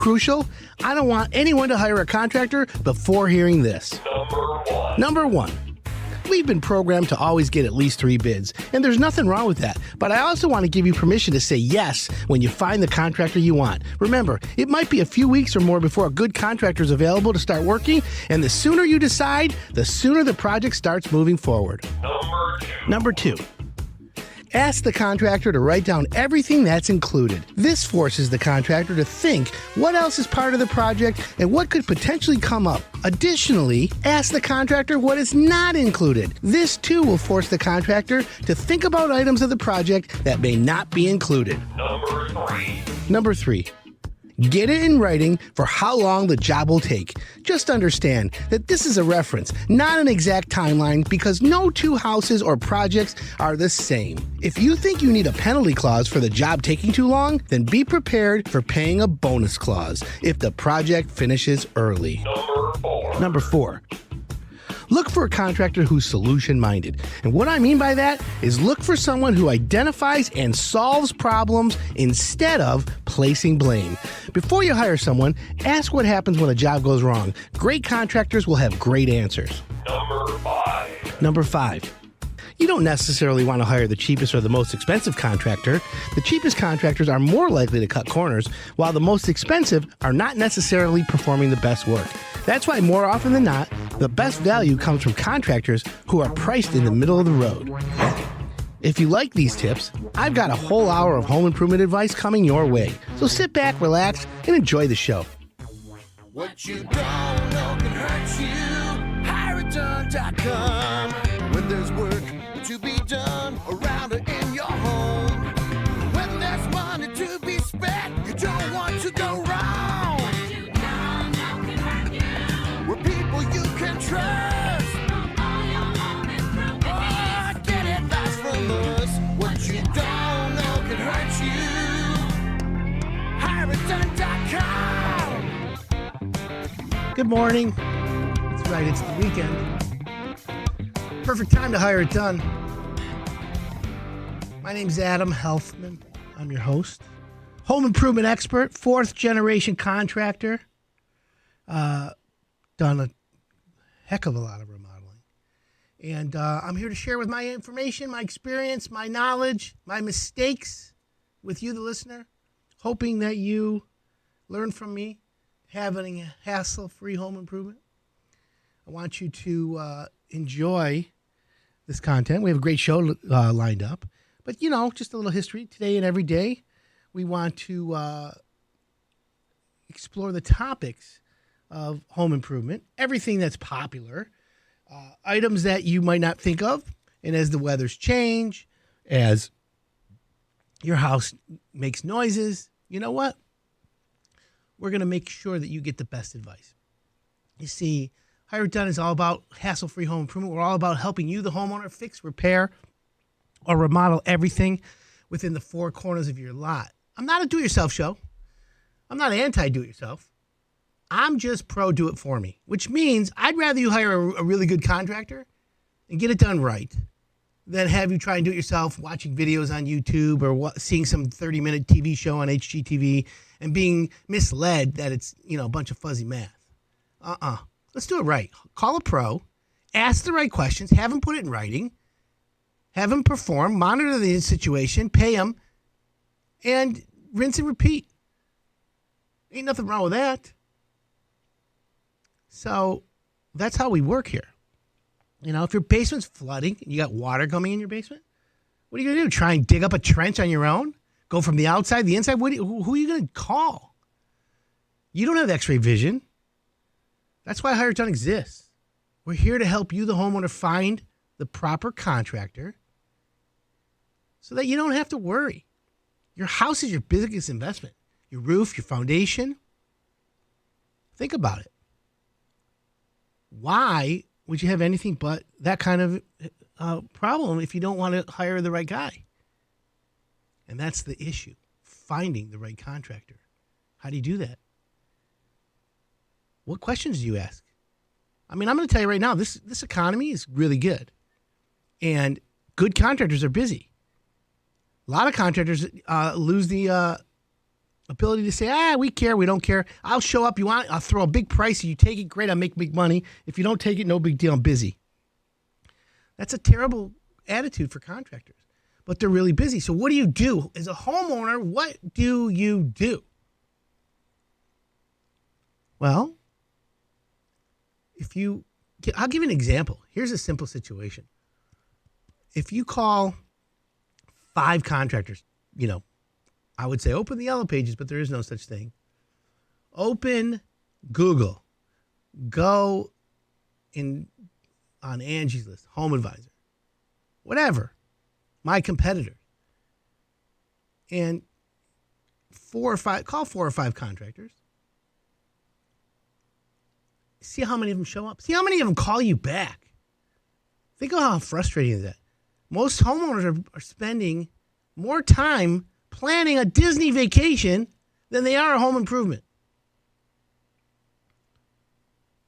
Crucial, I don't want anyone to hire a contractor before hearing this. Number one. We've been programmed to always get at least 3 bids, and there's nothing wrong with that. But I also want to give you permission to say yes when you find the contractor you want. Remember, it might be a few weeks or more before a good contractor is available to start working, and the sooner you decide, the sooner the project starts moving forward. Number 2. Ask the contractor to write down everything that's included. This forces the contractor to think what else is part of the project and what could potentially come up. Additionally, ask the contractor what is not included. This too will force the contractor to think about items of the project that may not be included. Number 3. Get it in writing for how long the job will take. Just understand that this is a reference, not an exact timeline, because no 2 houses or projects are the same. If you think you need a penalty clause for the job taking too long, then be prepared for paying a bonus clause if the project finishes early. Number 4. Look for a contractor who's solution-minded. And what I mean by that is look for someone who identifies and solves problems instead of placing blame. Before you hire someone, ask what happens when a job goes wrong. Great contractors will have great answers. Number 5. You don't necessarily want to hire the cheapest or the most expensive contractor. The cheapest contractors are more likely to cut corners, while the most expensive are not necessarily performing the best work. That's why more often than not, the best value comes from contractors who are priced in the middle of the road. If you like these tips, I've got a whole hour of home improvement advice coming your way. So sit back, relax, and enjoy the show. What you don't know can hurt you. HireItDone.com. When there's work to be done around or in your home, when there's money to be spent, you don't want to go wrong. What you don't know can hurt you. We're people you can trust. All your home improvement needs. Get advice from us. What you don't know can hurt you. HireItDone.com. Good morning. That's right, it's the weekend. Perfect time to hire it done. My name's Adam Helfman. I'm your host. Home improvement expert, 4th generation contractor. Done a heck of a lot of remodeling. And I'm here to share with my information, my experience, my knowledge, my mistakes with you, the listener, hoping that you learn from me, having a hassle-free home improvement. I want you to enjoy this content. We have a great show lined up. But, just a little history. Today and every day, we want to explore the topics of home improvement, everything that's popular, items that you might not think of. And as the weathers change, as your house makes noises, you know what? We're going to make sure that you get the best advice. You see, Hire It Done is all about hassle-free home improvement. We're all about helping you, the homeowner, fix, repair, or remodel everything within the 4 corners of your lot. I'm not a do-it-yourself show. I'm not anti-do-it-yourself. I'm just pro-do-it-for-me, which means I'd rather you hire a really good contractor and get it done right than have you try and do it yourself, watching videos on YouTube or seeing some 30-minute TV show on HGTV and being misled that it's, a bunch of fuzzy math. Let's do it right. Call a pro, ask the right questions, have them put it in writing, have them perform, monitor the situation, pay them, and rinse and repeat. Ain't nothing wrong with that. So that's how we work here. If your basement's flooding and you got water coming in your basement, what are you going to do? Try and dig up a trench on your own? Go from the outside, the inside? Who are you going to call? You don't have x-ray vision. That's why Hire It Done exists. We're here to help you, the homeowner, find the proper contractor so that you don't have to worry. Your house is your biggest investment. Your roof, your foundation. Think about it. Why would you have anything but that kind of problem if you don't want to hire the right guy? And that's the issue, finding the right contractor. How do you do that? What questions do you ask? I'm going to tell you right now, this economy is really good. And good contractors are busy. A lot of contractors lose the ability to say, we care, we don't care. I'll show up. You want it? I'll throw a big price. If you take it, great. I'll make big money. If you don't take it, no big deal. I'm busy. That's a terrible attitude for contractors. But they're really busy. So what do you do? As a homeowner, what do you do? Well, I'll give you an example. Here's a simple situation. If you call 5 contractors, I would say open the Yellow Pages, but there is no such thing. Open Google. Go on Angie's List, Home Advisor, whatever, my competitor. And call 4 or 5 contractors. See how many of them show up. See how many of them call you back. Think of how frustrating is that. Most homeowners are spending more time planning a Disney vacation than they are a home improvement.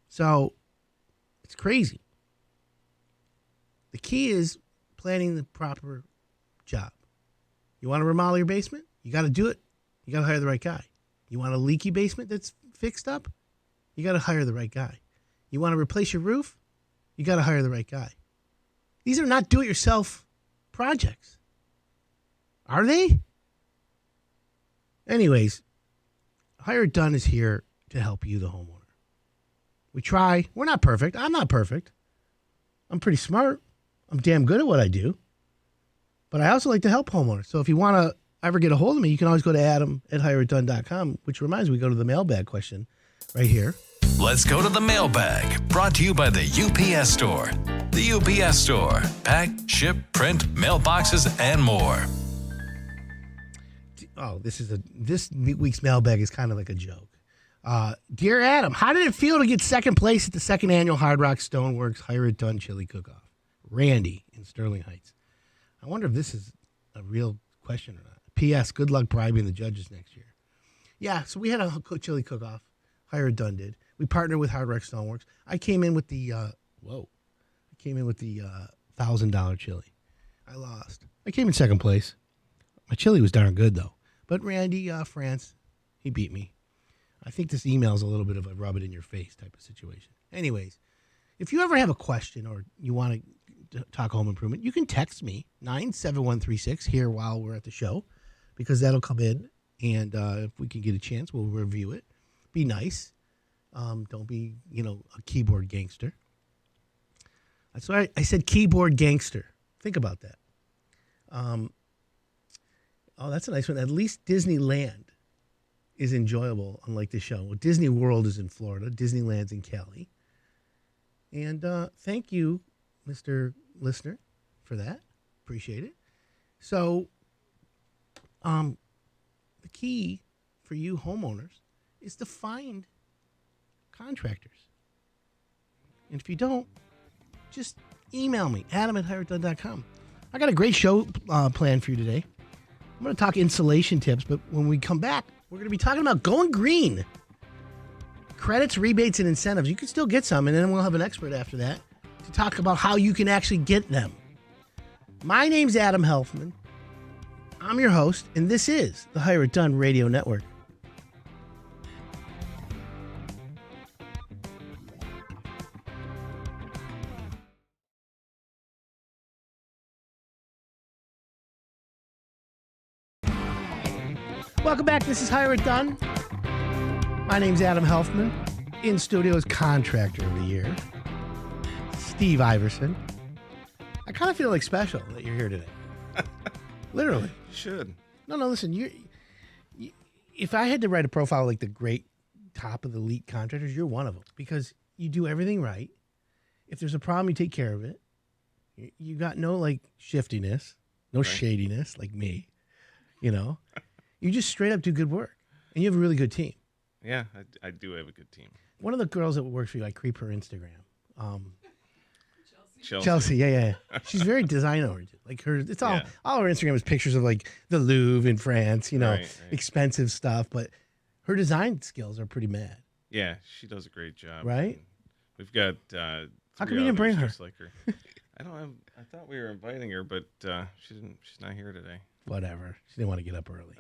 So it's crazy. The key is planning the proper job. You want to remodel your basement? You got to do it. You got to hire the right guy. You want a leaky basement that's fixed up? You got to hire the right guy. You want to replace your roof? You got to hire the right guy. These are not do-it-yourself projects. Are they? Anyways, Hire It Done is here to help you, the homeowner. We try. We're not perfect. I'm not perfect. I'm pretty smart. I'm damn good at what I do. But I also like to help homeowners. So if you want to ever get a hold of me, you can always go to adam@hireitdone.com, which reminds me, we go to the mailbag question right here. Let's go to the mailbag, brought to you by the UPS Store. The UPS Store. Pack, ship, print, mailboxes, and more. Oh, this week's mailbag is kind of like a joke. Dear Adam, how did it feel to get second place at the second annual Hard Rock Stoneworks Hire It Done Chili Cook-Off? Randy in Sterling Heights. I wonder if this is a real question or not. P.S. Good luck bribing the judges next year. Yeah, so we had a chili cook-off. Hire It Done did. We partnered with Hard Rock Stoneworks. I came in with the $1,000 chili. I lost. I came in second place. My chili was darn good though. But Randy France, he beat me. I think this email is a little bit of a rub it in your face type of situation. Anyways, if you ever have a question or you want to talk home improvement, you can text me 97136 here while we're at the show, because that'll come in, and if we can get a chance, we'll review it. Be nice. Don't be, a keyboard gangster. That's why I said keyboard gangster. Think about that. That's a nice one. At least Disneyland is enjoyable, unlike the show. Well, Disney World is in Florida. Disneyland's in Cali. And thank you, Mr. Listener, for that. Appreciate it. So, the key for you homeowners is to find contractors. And if you don't, just email me, adam@hireitdone.com. I got a great show planned for you today. I'm going to talk insulation tips, but when we come back, we're going to be talking about going green. Credits, rebates, and incentives. You can still get some, and then we'll have an expert after that to talk about how you can actually get them. My name's Adam Helfman. I'm your host, and this is the Hire It Done Radio Network. Welcome back. This is Hire It Done. My name's Adam Helfman. In studio is Contractor of the Year, Steve Iverson. I kind of feel like special that you're here today. Literally. You should. No, listen. If I had to write a profile like the great top of the elite contractors, you're one of them, because you do everything right. If there's a problem, you take care of it. You got no shiftiness, no shadiness like me. You just straight up do good work, and you have a really good team. Yeah, I do have a good team. One of the girls that works for you, I creep her Instagram. Chelsea. Yeah. She's very design oriented. All her Instagram is pictures of the Louvre in France, Right. expensive stuff. But her design skills are pretty mad. Yeah, she does a great job. Right? And we've got. How come you didn't bring her? Just like her. I thought we were inviting her, but she's not here today. Whatever. She didn't want to get up early.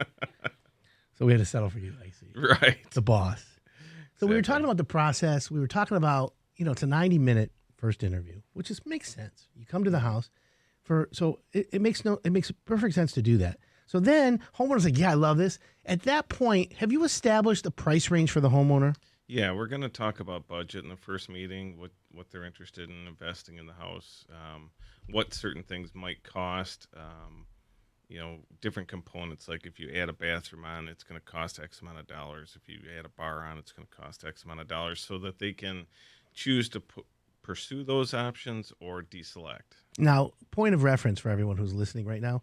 So we had to settle for you, I see. Right. The boss. So we were Exactly. talking about the process. We were talking about, it's a 90-minute first interview, which just makes sense. You come to the house it makes perfect sense to do that. So then homeowner's like, yeah, I love this. At that point, have you established a price range for the homeowner? Yeah, we're going to talk about budget in the first meeting, what they're interested in investing in the house, what certain things might cost, different components. Like if you add a bathroom on, it's going to cost X amount of dollars. If you add a bar on, it's going to cost X amount of dollars, so that they can choose to pursue those options or deselect. Now, point of reference for everyone who's listening right now,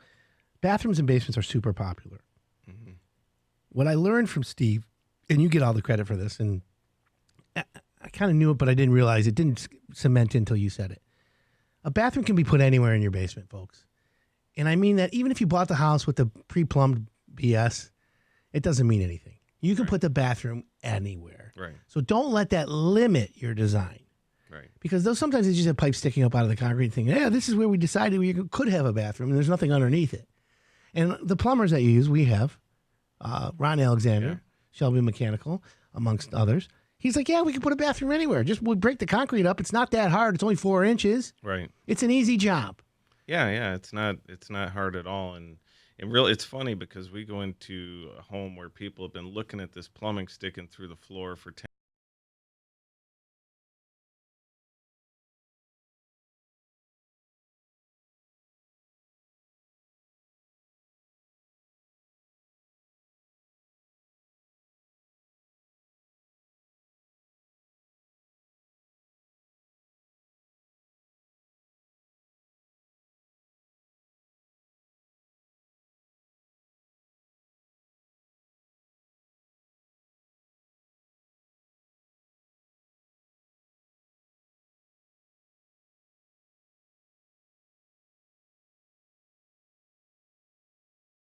bathrooms and basements are super popular. Mm-hmm. What I learned from Steve, and you get all the credit for this, and I kind of knew it, but I didn't realize it didn't cement until you said it. A bathroom can be put anywhere in your basement, folks. And I mean that even if you bought the house with the pre-plumbed BS, it doesn't mean anything. You can put the bathroom anywhere. Right. So don't let that limit your design. Right. Because sometimes they just have pipes sticking up out of the concrete thing. Yeah, this is where we decided we could have a bathroom, and there's nothing underneath it. And the plumbers that you use, we have Ron Alexander, Shelby Mechanical, amongst others. He's like, yeah, we can put a bathroom anywhere. Just we break the concrete up. It's not that hard. It's only 4 inches. Right. It's an easy job. Yeah, it's not hard at all, and really, it's funny because we go into a home where people have been looking at this plumbing sticking through the floor for 10.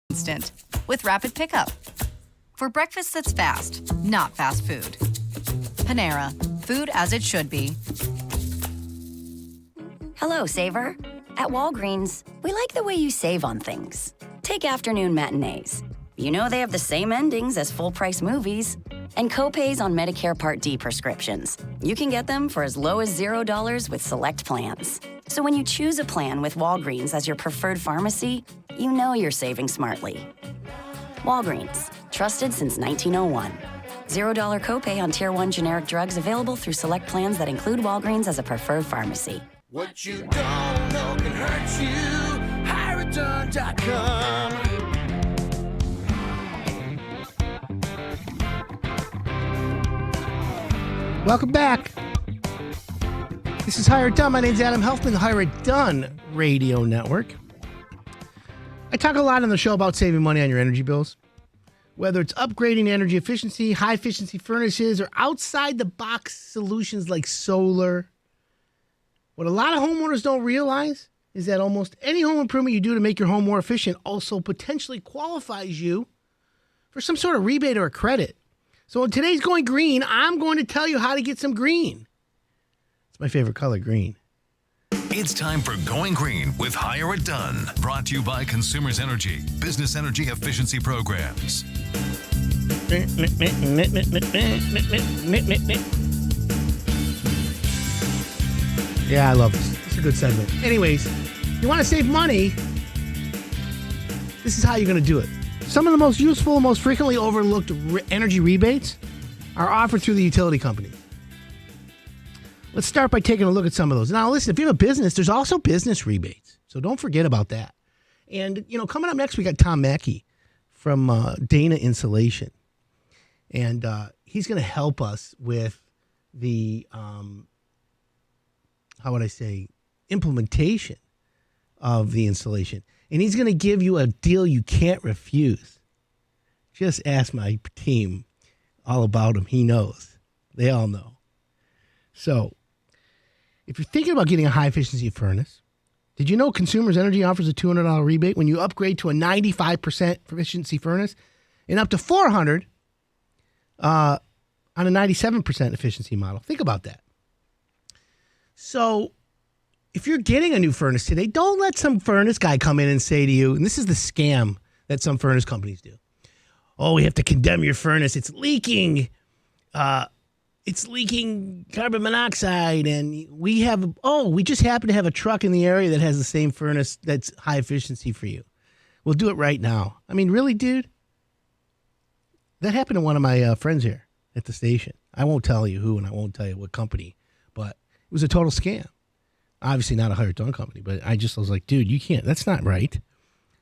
Instant with Rapid Pickup. For breakfast that's fast, not fast food. Panera, food as it should be. Hello, Saver. At Walgreens, we like the way you save on things. Take afternoon matinees. You know they have the same endings as full-price movies. And copays on Medicare Part D prescriptions. You can get them for as low as $0 with select plans. So when you choose a plan with Walgreens as your preferred pharmacy, you know you're saving smartly. Walgreens, trusted since 1901. $0 copay on Tier 1 generic drugs available through select plans that include Walgreens as a preferred pharmacy. What you don't know can hurt you. HireItDone.com. Welcome back. This is Hire It Done. My name's Adam Helfman, the Hire It Done Radio Network. I talk a lot on the show about saving money on your energy bills. Whether it's upgrading energy efficiency, high-efficiency furnaces, or outside-the-box solutions like solar. What a lot of homeowners don't realize is that almost any home improvement you do to make your home more efficient also potentially qualifies you for some sort of rebate or a credit. So in today's Going Green, I'm going to tell you how to get some green. It's my favorite color, green. It's time for Going Green with Hire It Done. Brought to you by Consumers Energy, Business Energy Efficiency Programs. Yeah, I love this. It's a good segment. Anyways, you want to save money, this is how you're going to do it. Some of the most useful, most frequently overlooked energy rebates are offered through the utility company. Let's start by taking a look at some of those. Now, listen, if you have a business, there's also business rebates. So don't forget about that. And, coming up next, we got Tom Mackey from Dana Insulation. And he's going to help us with the, implementation of the installation. And he's going to give you a deal you can't refuse. Just ask my team all about him. He knows. They all know. So, if you're thinking about getting a high-efficiency furnace, did you know Consumers Energy offers a $200 rebate when you upgrade to a 95% efficiency furnace and up to $400 on a 97% efficiency model? Think about that. So, if you're getting a new furnace today, don't let some furnace guy come in and say to you, and this is the scam that some furnace companies do. oh, we have to condemn your furnace. It's leaking. It's leaking carbon monoxide. And we just happen to have a truck in the area that has the same furnace that's high efficiency for you. We'll do it right now. I mean, really, dude? That happened to one of my friends here at the station. I won't tell you who and I won't tell you what company, but it was a total scam. Obviously not a hired done company, but I was like, dude, you can't. That's not right.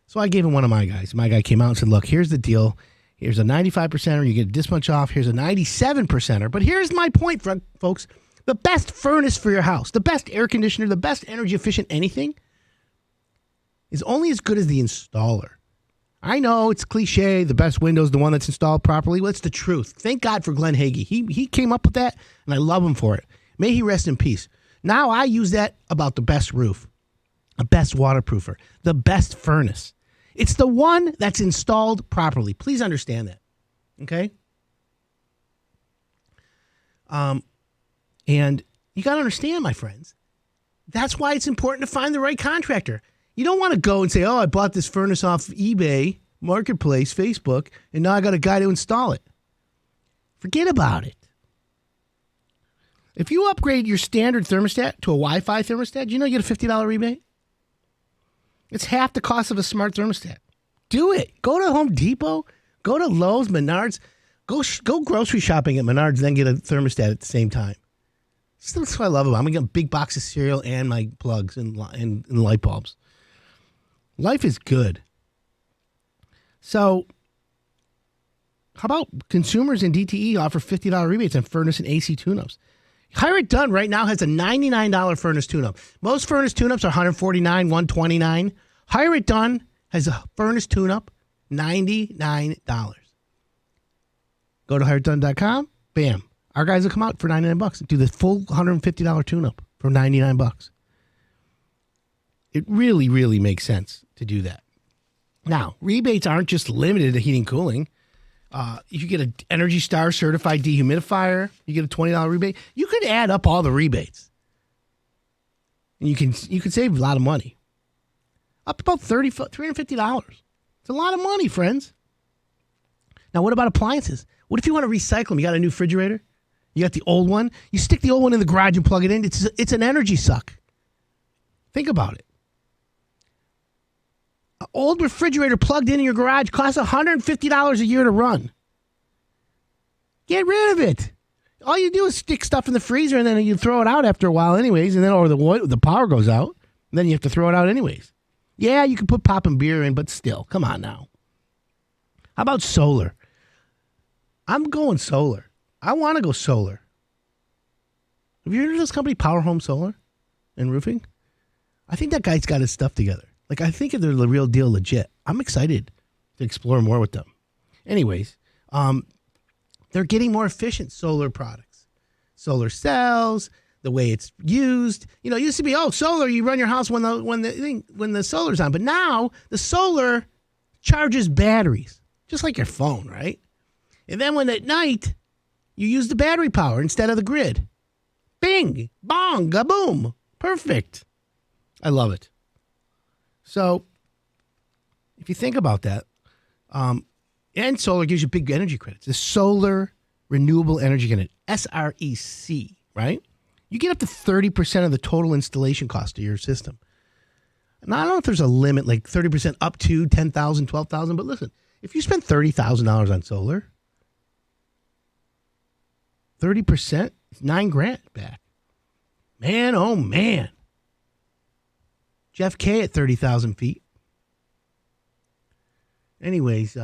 So I gave him one of my guys. My guy came out and said, look, here's the deal. Here's a 95%er. You get this much off. Here's a 97%er. But here's my point, folks. The best furnace for your house, the best air conditioner, the best energy efficient anything is only as good as the installer. I know it's cliche. The best window is the one that's installed properly. Well, it's the truth. Thank God for Glenn Hagee. He came up with that, and I love him for it. May he rest in peace. Now I use that about the best roof, the best waterproofer, the best furnace. It's the one that's installed properly. Please understand that. Okay? And you got to understand, my friends, that's why it's important to find the right contractor. You don't want to go and say, oh, I bought this furnace off eBay, Marketplace, Facebook, and now I got a guy to install it. Forget about it. If you upgrade your standard thermostat to a Wi-Fi thermostat, you know you get a $50 rebate? It's half the cost of a smart thermostat. Do it. Go to Home Depot. Go to Lowe's, Menards. Go grocery shopping at Menards, then get a thermostat at the same time. That's what I love about it. I'm going to get a big box of cereal and my plugs and light bulbs. Life is good. So, how about consumers in DTE offer $50 rebates on furnace and AC tune-ups? Hire It Done right now has a $99 furnace tune-up. Most furnace tune-ups are $149, $129. Hire It Done has a furnace tune-up, $99. Go to hireitdone.com. Bam. Our guys will come out for $99 and do the full $150 tune-up for $99. It really, really makes sense to do that. Now, rebates aren't just limited to heating and cooling. If you get an Energy Star certified dehumidifier, you get a $20 rebate. You could add up all the rebates, and you can save a lot of money. Up to about $350. It's a lot of money, friends. Now, what about appliances? What if you want to recycle them? You got a new refrigerator? You got the old one? You stick the old one in the garage and plug it in. It's an energy suck. Think about it. An old refrigerator plugged in your garage costs $150 a year to run. Get rid of it. All you do is stick stuff in the freezer and then you throw it out after a while anyways, and then the power goes out, and then you have to throw it out anyways. Yeah, you can put popping beer in, but still, come on now. How about solar? I'm going solar. I want to go solar. Have you heard of this company, Power Home Solar and Roofing? I think that guy's got his stuff together. Like, I think they're the real deal legit. I'm excited to explore more with them. Anyways, they're getting more efficient solar products. Solar cells, the way it's used. You know, it used to be, solar, you run your house when the solar's on. But now the solar charges batteries, just like your phone, right? And then when at night, you use the battery power instead of the grid. Bing, bong, gaboom. Perfect. I love it. So, if you think about that, and solar gives you big energy credits. The Solar Renewable Energy Credit, SREC, right? You get up to 30% of the total installation cost of your system. Now, I don't know if there's a limit, like 30% up to $10,000, $12,000, but listen, if you spend $30,000 on solar, 30%, it's $9,000 back. Man, oh man. Jeff K at 30,000 feet. Anyways,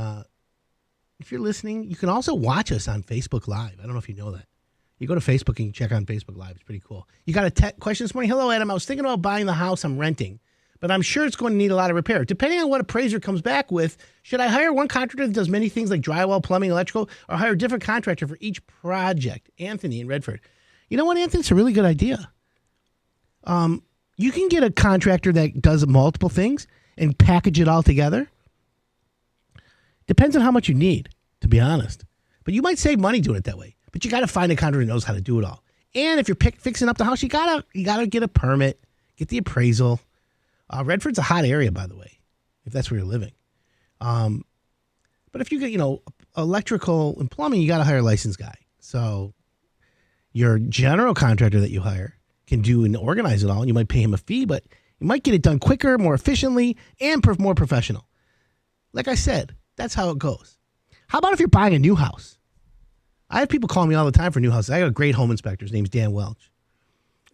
if you're listening, you can also watch us on Facebook Live. I don't know if you know that. You go to Facebook and you check on Facebook Live. It's pretty cool. You got a question this morning? Hello, Adam. I was thinking about buying the house I'm renting, but I'm sure it's going to need a lot of repair. Depending on what appraiser comes back with, should I hire one contractor that does many things like drywall, plumbing, electrical, or hire a different contractor for each project? Anthony in Redford. You know what, Anthony? It's a really good idea. You can get a contractor that does multiple things and package it all together. Depends on how much you need, to be honest. But you might save money doing it that way. But you got to find a contractor that knows how to do it all. And if you're fixing up the house, you gotta get a permit, get the appraisal. Redford's a hot area, by the way, if that's where you're living. But if you get, electrical and plumbing, you got to hire a licensed guy. So your general contractor that you hire can do and organize it all. You might pay him a fee, but you might get it done quicker, more efficiently, and more professional. Like I said, that's how it goes. How about if you're buying a new house? I have people call me all the time for new houses. I got a great home inspector. His name's Dan Welch.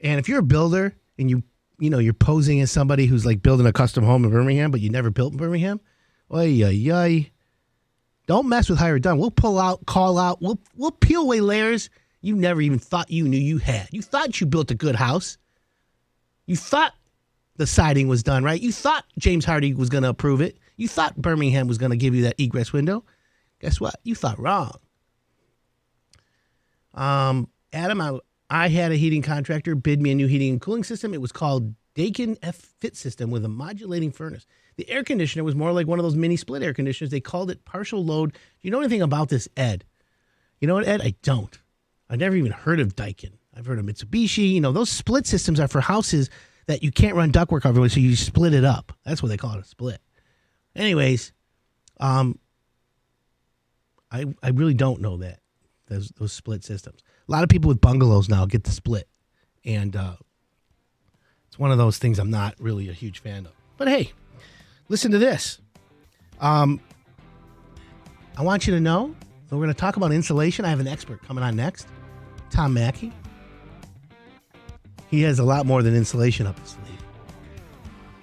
And if you're a builder and you're posing as somebody who's like building a custom home in Birmingham, but you never built in Birmingham, don't mess with Hire It Done. We'll pull out, call out, we'll peel away layers you never even thought you knew you had. You thought you built a good house. You thought the siding was done right. You thought James Hardy was going to approve it. You thought Birmingham was going to give you that egress window. Guess what? You thought wrong. Adam, I had a heating contractor bid me a new heating and cooling system. It was called Dakin F-Fit system with a modulating furnace. The air conditioner was more like one of those mini split air conditioners. They called it partial load. Do you know anything about this, Ed? You know what, Ed? I don't. I've never even heard of Daikin. I've heard of Mitsubishi. You know, those split systems are for houses that you can't run ductwork over, so you split it up. That's what they call it, a split. Anyways, I really don't know that, those split systems. A lot of people with bungalows now get the split, and it's one of those things I'm not really a huge fan of. But hey, listen to this. I want you to know that we're going to talk about insulation. I have an expert coming on next, Tom Mackey. He has a lot more than insulation up his sleeve.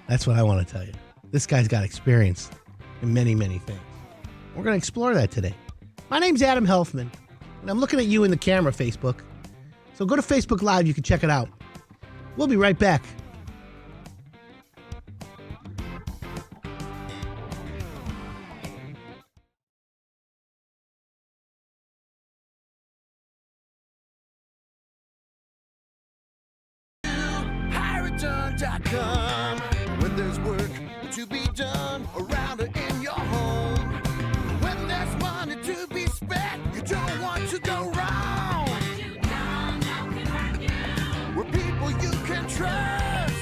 That's what I want to tell you. This guy's got experience in many, many things. We're going to explore that today. My name's Adam Helfman, and I'm looking at you in the camera, Facebook. So go to Facebook Live. You can check it out. We'll be right back. HireItDone.com. When there's work to be done around or in your home, when there's money to be spent, you don't want to go wrong. We're people you can trust.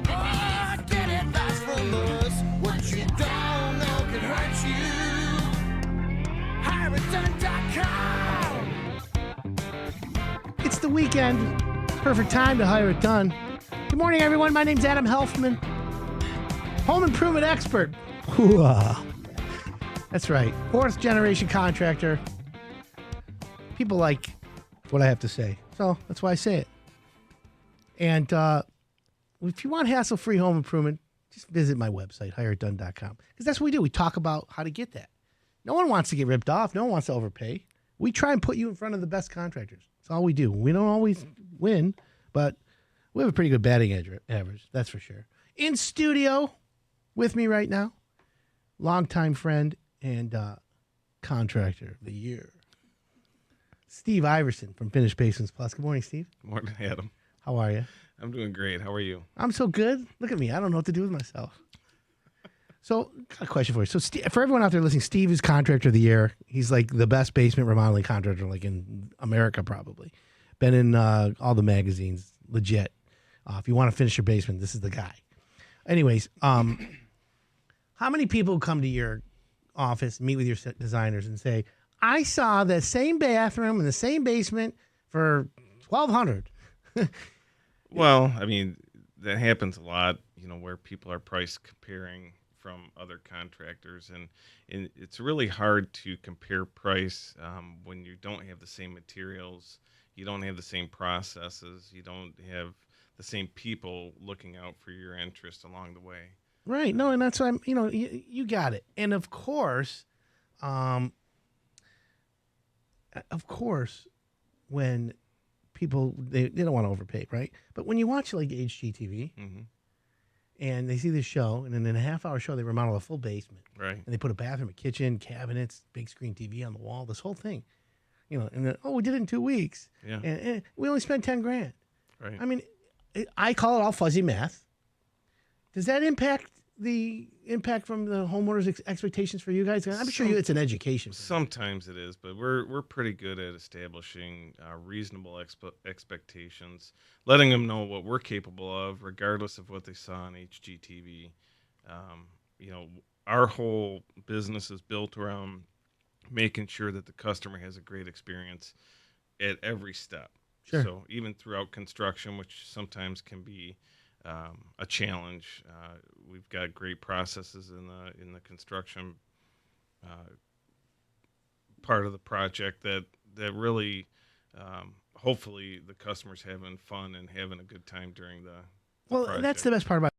Oh, get advice from us. What you don't know can hurt you. HireItDone.com. It's the weekend. Perfect time to hire it done. Good morning, everyone. My name's Adam Helfman, home improvement expert. Hoo-ah. That's right. Fourth generation contractor. People like what I have to say, so that's why I say it. And if you want hassle-free home improvement, just visit my website, hireitdone.com, because that's what we do. We talk about how to get that. No one wants to get ripped off. No one wants to overpay. We try and put you in front of the best contractors. That's all we do. We don't always win, but we have a pretty good batting average, that's for sure. In studio with me right now, longtime friend and contractor of the year, Steve Iverson from Finished Basements Plus. Good morning, Steve. Good morning, Adam. How are you? I'm doing great. How are you? I'm so good. Look at me. I don't know what to do with myself. So, got a question for you. So, for everyone out there listening, Steve is contractor of the year. He's like the best basement remodeling contractor, like in America, probably. Been in all the magazines, legit. If you want to finish your basement, this is the guy. Anyways, how many people come to your office, meet with your designers, and say, "I saw the same bathroom in the same basement for $1,200"? Well, I mean, that happens a lot, where people are price comparing from other contractors, and it's really hard to compare price when you don't have the same materials, you don't have the same processes, you don't have the same people looking out for your interest along the way. Right. No, and that's why you got it. And of course, when people they don't want to overpay, right? But when you watch like HGTV, Mm-hmm. and they see this show, and then in a half-hour show, they remodel a full basement. Right. And they put a bathroom, a kitchen, cabinets, big screen TV on the wall, this whole thing. And then, we did it in 2 weeks. Yeah. And we only spent $10,000. Right. I mean, I call it all fuzzy math. Does that impact from the homeowners' expectations for you guys? I'm sure it's an education. Sometimes it is, but we're pretty good at establishing reasonable expectations, letting them know what we're capable of, regardless of what they saw on HGTV. our whole business is built around making sure that the customer has a great experience at every step. Sure. So even throughout construction, which sometimes can be a challenge, we've got great processes in the construction part of the project that really, hopefully, the customer's having fun and having a good time during the project. That's the best part about.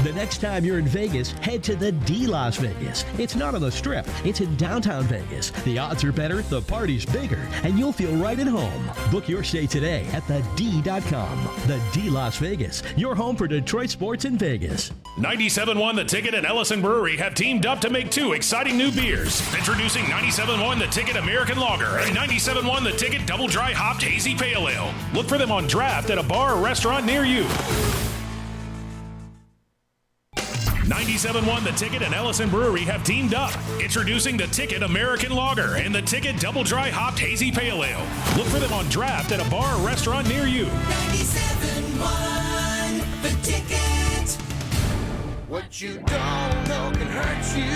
The next time you're in Vegas, head to the D Las Vegas. It's not on the Strip, it's in downtown Vegas. The odds are better, the party's bigger, and you'll feel right at home. Book your stay today at thed.com. The D Las Vegas, your home for Detroit sports in Vegas. 97.1 The Ticket and Ellison Brewery have teamed up to make 2 exciting new beers. Introducing 97.1 The Ticket American Lager and 97.1 The Ticket Double Dry Hopped Hazy Pale Ale. Look for them on draft at a bar or restaurant near you. 97.1 The Ticket and Ellison Brewery have teamed up. Introducing the Ticket American Lager and the Ticket Double Dry Hopped Hazy Pale Ale. Look for them on draft at a bar or restaurant near you. 97.1 The Ticket. What you don't know can hurt you.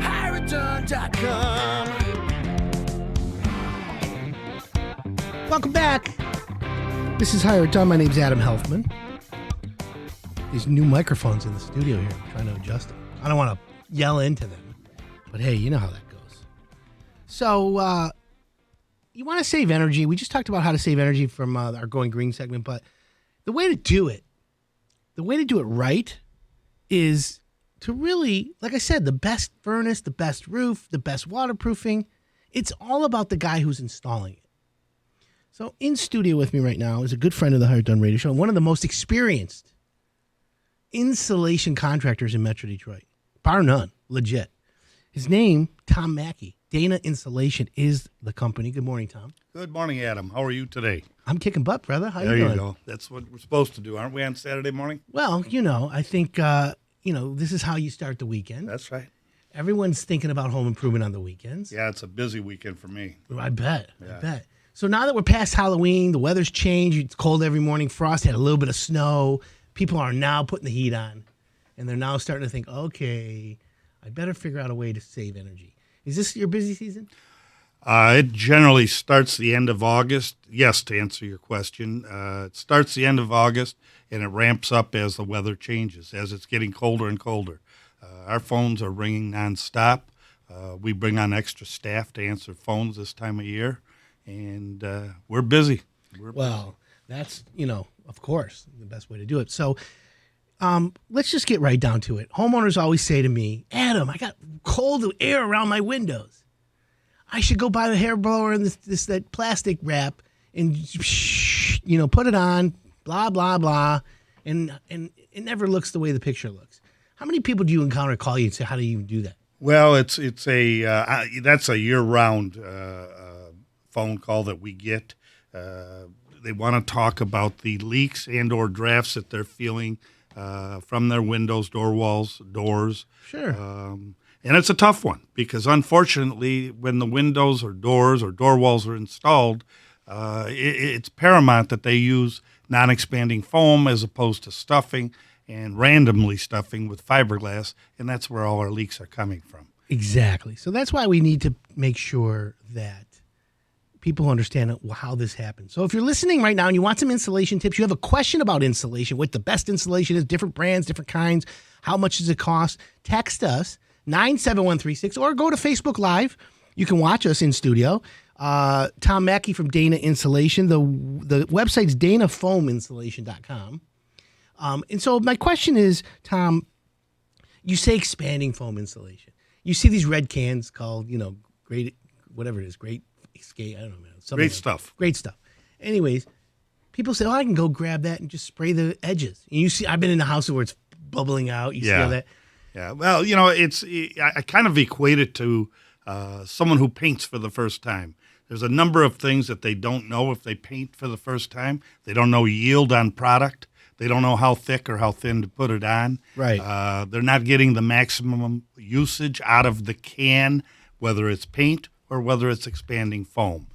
HireItDone.com. Welcome back. This is Hire It Done. My name's Adam Helfman. These new microphones in the studio here. I'm trying to adjust them. I don't want to yell into them, but hey, you know how that goes. So, you want to save energy. We just talked about how to save energy from our Going Green segment, but the way to do it right is to really, like I said, the best furnace, the best roof, the best waterproofing. It's all about the guy who's installing it. So in studio with me right now is a good friend of the Hire It Done radio show and one of the most experienced insulation contractors in Metro Detroit, bar none, legit. His name, Tom Mackey. Dana Insulation is the company. Good morning, Tom. Good morning, Adam. How are you today? I'm kicking butt, brother. How you doing? doing? There you go. That's what we're supposed to do, aren't we, on Saturday morning? Well, I think, this is how you start the weekend. That's right. Everyone's thinking about home improvement on the weekends. Yeah, it's a busy weekend for me. I bet. Yeah. I bet. So now that we're past Halloween, the weather's changed. It's cold every morning. Frost had a little bit of snow. People are now putting the heat on. And they're now starting to think, okay, I better figure out a way to save energy. Is this your busy season? It generally starts the end of August. Yes, to answer your question. It starts the end of August, and it ramps up as the weather changes, as it's getting colder and colder. Our phones are ringing nonstop. We bring on extra staff to answer phones this time of year, and we're busy. That's, of course, the best way to do it. So let's just get right down to it. Homeowners always say to me, Adam, I got cold air around my windows. I should go buy the hair blower and that plastic wrap and, put it on, blah, blah, blah. And it never looks the way the picture looks. How many people do you encounter call you and say, how do you even do that? Well, that's a year-round phone call that we get. They want to talk about the leaks and or drafts that they're feeling from their windows, door walls, doors. Sure. And it's a tough one because, unfortunately, when the windows or doors or door walls are installed, it's paramount that they use non-expanding foam as opposed to stuffing and randomly stuffing with fiberglass, and that's where all our leaks are coming from. Exactly. So that's why we need to make sure that people understand how this happens. So if you're listening right now and you want some insulation tips, you have a question about insulation, what the best insulation is, different brands, different kinds, how much does it cost, text us, 97136, or go to Facebook Live. You can watch us in studio. Tom Mackey from Dana Insulation. The website's danafoaminsulation.com. And so my question is, Tom, you say expanding foam insulation. You see these red cans called, great, whatever it is, great escape. I don't know, man. Great stuff. Great stuff. Anyways, people say, I can go grab that and just spray the edges. And you see, I've been in the house where it's bubbling out. You see all that? Yeah. Well, I kind of equate it to someone who paints for the first time. There's a number of things that they don't know if they paint for the first time. They don't know yield on product. They don't know how thick or how thin to put it on. Right. They're not getting the maximum usage out of the can, whether it's paint or whether it's expanding foam.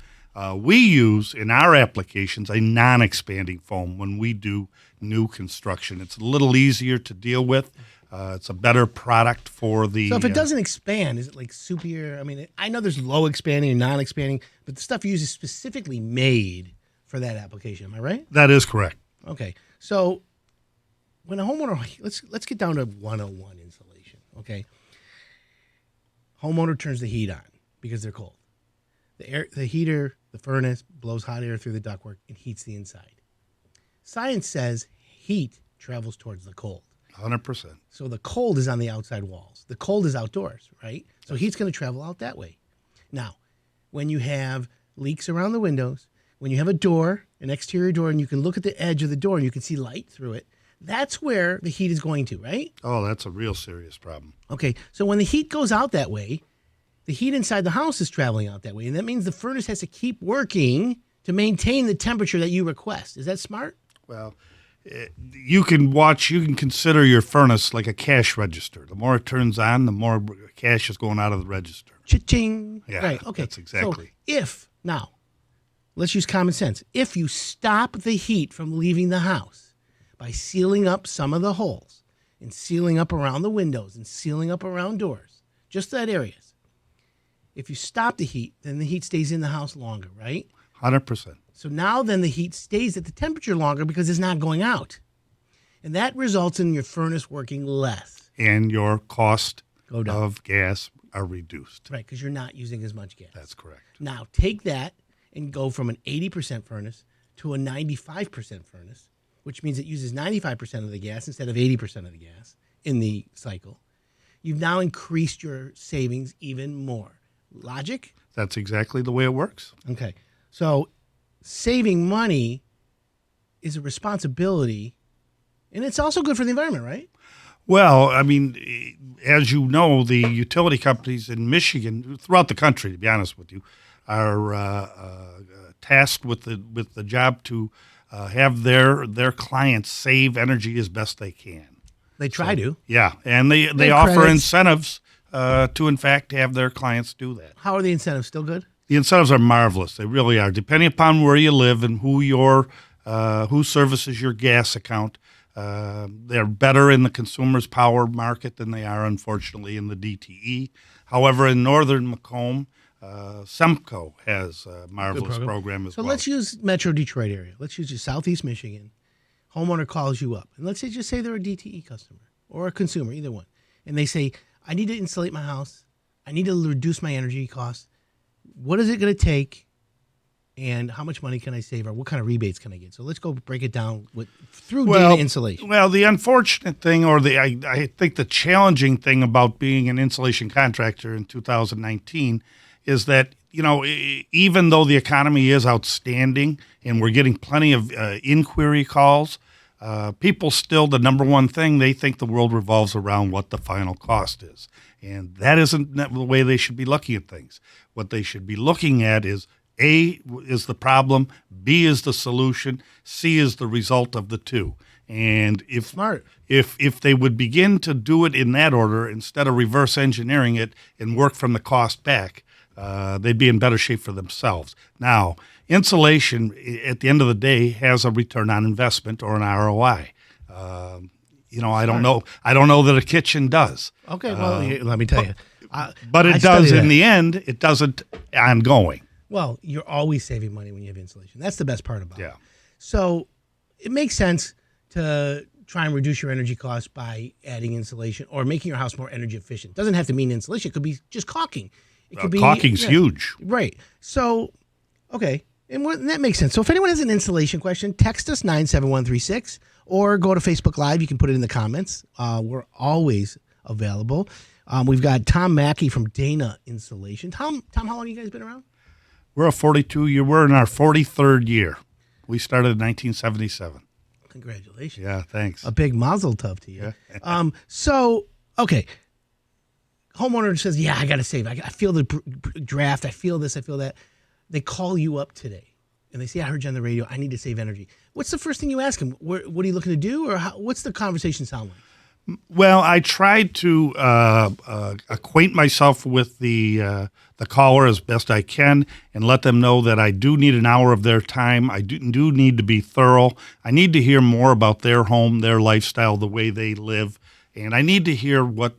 We use, in our applications, a non-expanding foam when we do new construction. It's a little easier to deal with. It's a better product for the... So if it doesn't expand, is it like superior? I mean, I know there's low expanding and non-expanding, but the stuff you use is specifically made for that application. Am I right? That is correct. Okay. So when a homeowner, let's get down to 101 insulation, okay? Homeowner turns the heat on because they're cold. The heater, the furnace, blows hot air through the ductwork and heats the inside. Science says heat travels towards the cold. 100%. So the cold is on the outside walls. The cold is outdoors, right? So heat's going to travel out that way. Now, when you have leaks around the windows, when you have a door, an exterior door, and you can look at the edge of the door and you can see light through it, that's where the heat is going to, right? Oh, that's a real serious problem. Okay, so when the heat goes out that way, the heat inside the house is traveling out that way, and that means the furnace has to keep working to maintain the temperature that you request. Is that smart? Well, you can consider your furnace like a cash register. The more it turns on, the more cash is going out of the register. Cha-ching. Yeah, Right, okay. that's exactly. So now, let's use common sense. If you stop the heat from leaving the house by sealing up some of the holes and sealing up around the windows and sealing up around doors, just that areas, if you stop the heat, then the heat stays in the house longer, right? 100%. So now then the heat stays at the temperature longer because it's not going out. And that results in your furnace working less. And your cost Go down. of gas are reduced. Right, because you're not using as much gas. That's correct. Now take that and go from an 80% furnace to a 95% furnace, which means it uses 95% of the gas instead of 80% of the gas in the cycle. You've now increased your savings even more. Logic? That's exactly the way it works. Okay. So saving money is a responsibility, and it's also good for the environment, right? Well, I mean, as you know, the utility companies in Michigan, throughout the country, to be honest with you, are tasked with the job to have their clients save energy as best they can. They try to. Yeah, and they offer incentives to, in fact, have their clients do that. How are the incentives? Still good? The incentives are marvelous. They really are. Depending upon where you live and who services your gas account, they're better in the consumer's power market than they are, unfortunately, in the DTE. However, in northern Macomb, Semco has a marvelous program as well. So let's use Metro Detroit area. Let's use Southeast Michigan. Homeowner calls you up, and let's just say they're a DTE customer or a consumer, either one, and they say, I need to insulate my house. I need to reduce my energy costs. What is it going to take, and how much money can I save, or what kind of rebates can I get? So let's go break it down through data insulation. Well, the unfortunate thing, or I think the challenging thing about being an insulation contractor in 2019 is that, even though the economy is outstanding and we're getting plenty of inquiry calls, people still, the number one thing, they think the world revolves around what the final cost is. And that isn't the way they should be looking at things. What they should be looking at is A is the problem, B is the solution, C is the result of the two. And if they would begin to do it in that order instead of reverse engineering it and work from the cost back, they'd be in better shape for themselves. Now, insulation, at the end of the day, has a return on investment or an ROI. I don't know that a kitchen does. Okay, well, let me tell you. But it does in the end. It doesn't ongoing. Well, you're always saving money when you have insulation. That's the best part about it. Yeah. So it makes sense to try and reduce your energy costs by adding insulation or making your house more energy efficient. Doesn't have to mean insulation. It could be just caulking. It could be caulking's huge. Right. So, okay. And that makes sense. So if anyone has an installation question, text us 97136 or go to Facebook Live. You can put it in the comments. We're always available. We've got Tom Mackey from Dana Insulation. Tom, how long have you guys been around? We're a 42-year. We're in our 43rd year. We started in 1977. Congratulations. Yeah, thanks. A big mazel tov to you. So, okay. Homeowner says, yeah, I got to save. I feel the draft. I feel this. I feel that. They call you up today, and they say, I heard you on the radio. I need to save energy. What's the first thing you ask them? What are you looking to do, or what's the conversation sound like? Well, I tried to acquaint myself with the caller as best I can and let them know that I do need an hour of their time. I do need to be thorough. I need to hear more about their home, their lifestyle, the way they live, and I need to hear what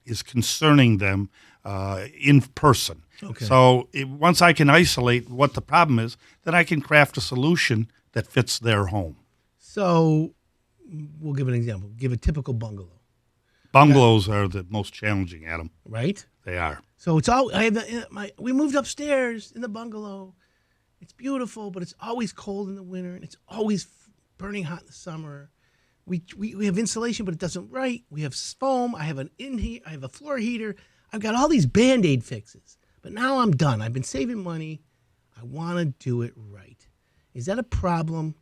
is concerning them in person. Okay. So once I can isolate what the problem is, then I can craft a solution that fits their home. So we'll give an example. Give a typical bungalow. Bungalows are the most challenging, Adam. Right? They are. So it's all we moved upstairs in the bungalow. It's beautiful, but it's always cold in the winter and it's always burning hot in the summer. We have insulation, but it doesn't right. We have foam. I have I have a floor heater. I've got all these Band-Aid fixes. But now I'm done. I've been saving money. I want to do it right. Is that a problem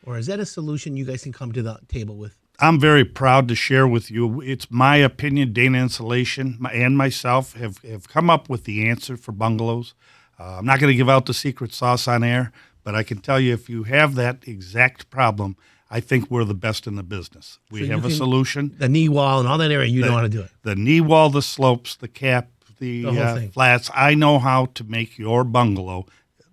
or is that a solution you guys can come to the table with? I'm very proud to share with you. It's my opinion, Dana Insulation and myself have come up with the answer for bungalows. I'm not going to give out the secret sauce on air, but I can tell you if you have that exact problem, I think we're the best in the business. We have a solution. The knee wall and all that area, you know how to do it. The knee wall, the slopes, the cap, the whole thing. flats. I know how to make your bungalow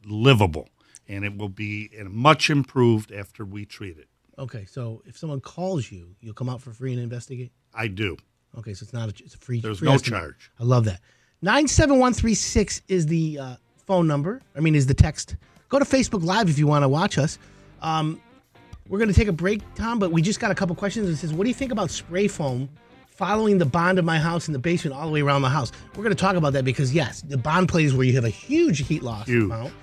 livable, and it will be much improved after we treat it. Okay, so if someone calls you, you'll come out for free and investigate? I do. Okay, so it's a free. There's free no estimate. charge. I love that. 97136 is the phone number. Is the text. Go to Facebook Live if you want to watch us. We're going to take a break, Tom, but we just got a couple questions. It says, what do you think about spray foam following the bond of my house in the basement all the way around the house? We're going to talk about that because, yes, the bond plays where you have a huge heat loss amount.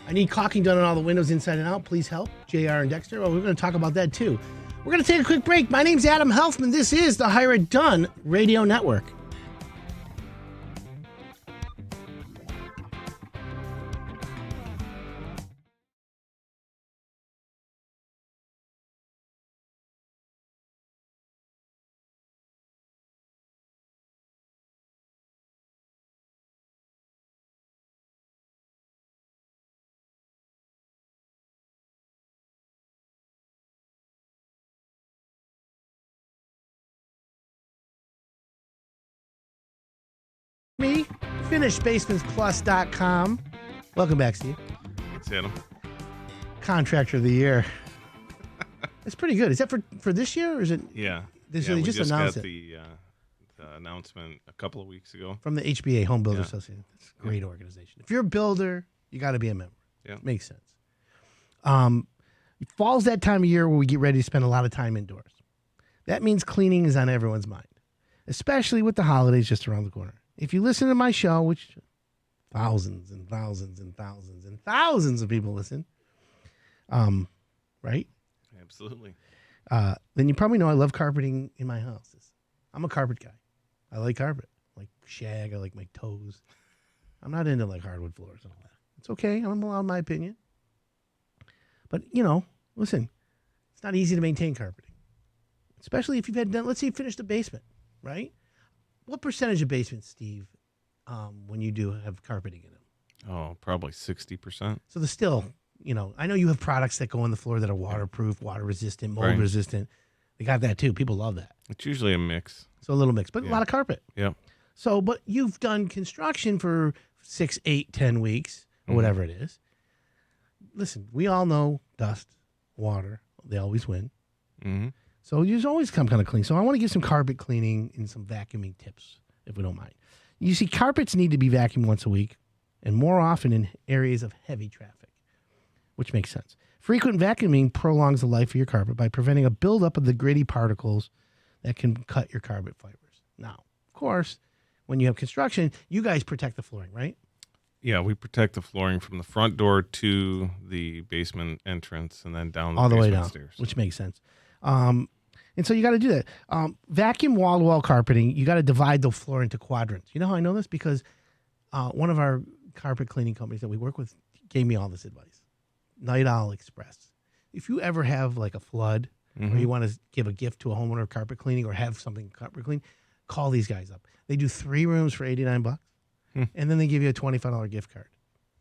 I need caulking done on all the windows inside and out. Please help. JR and Dexter. Well, we're going to talk about that, too. We're going to take a quick break. My name's Adam Helfman. This is the Hire It Done Radio Network. Me, finishbasementsplus.com. Welcome back, Steve. Thanks, Adam. Contractor of the year. It's pretty good. Is that for this year or is it? Yeah. They we just announced got it. the announcement a couple of weeks ago. From the HBA, Home Builder Association. It's a great organization. If you're a builder, you got to be a member. Yeah. Makes sense. Fall's that time of year where we get ready to spend a lot of time indoors. That means cleaning is on everyone's mind, especially with the holidays just around the corner. If you listen to my show, which thousands and thousands and thousands and thousands of people listen, right? Absolutely. Then you probably know I love carpeting in my houses. I'm a carpet guy. I like carpet. I like shag. I like my toes. I'm not into like hardwood floors and all that. It's okay. I'm allowed my opinion. But, listen, it's not easy to maintain carpeting, especially if you've had, let's say you finished a basement, right? What percentage of basements, Steve, when you do have carpeting in them? Oh, probably 60%. So there's still, I know you have products that go on the floor that are waterproof, water resistant, mold resistant. They got that too. People love that. It's usually a mix. So a little mix, but a lot of carpet. Yeah. So, but you've done construction for 6, 8, 10 weeks or whatever it is. Listen, we all know dust, water, they always win. Mm-hmm. So you always come kind of clean. So I want to give some carpet cleaning and some vacuuming tips, if we don't mind. You see, carpets need to be vacuumed once a week and more often in areas of heavy traffic, which makes sense. Frequent vacuuming prolongs the life of your carpet by preventing a buildup of the gritty particles that can cut your carpet fibers. Now, of course, when you have construction, you guys protect the flooring, right? Yeah, we protect the flooring from the front door to the basement entrance and then down all the way down, stairs. Which makes sense. And so you got to do that. Vacuum wall-to-wall carpeting, you got to divide the floor into quadrants. You know how I know this? Because one of our carpet cleaning companies that we work with gave me all this advice. Night Owl Express. If you ever have like a flood or you want to give a gift to a homeowner carpet cleaning or have something carpet clean, call these guys up. They do 3 rooms for $89, and then they give you a $25 gift card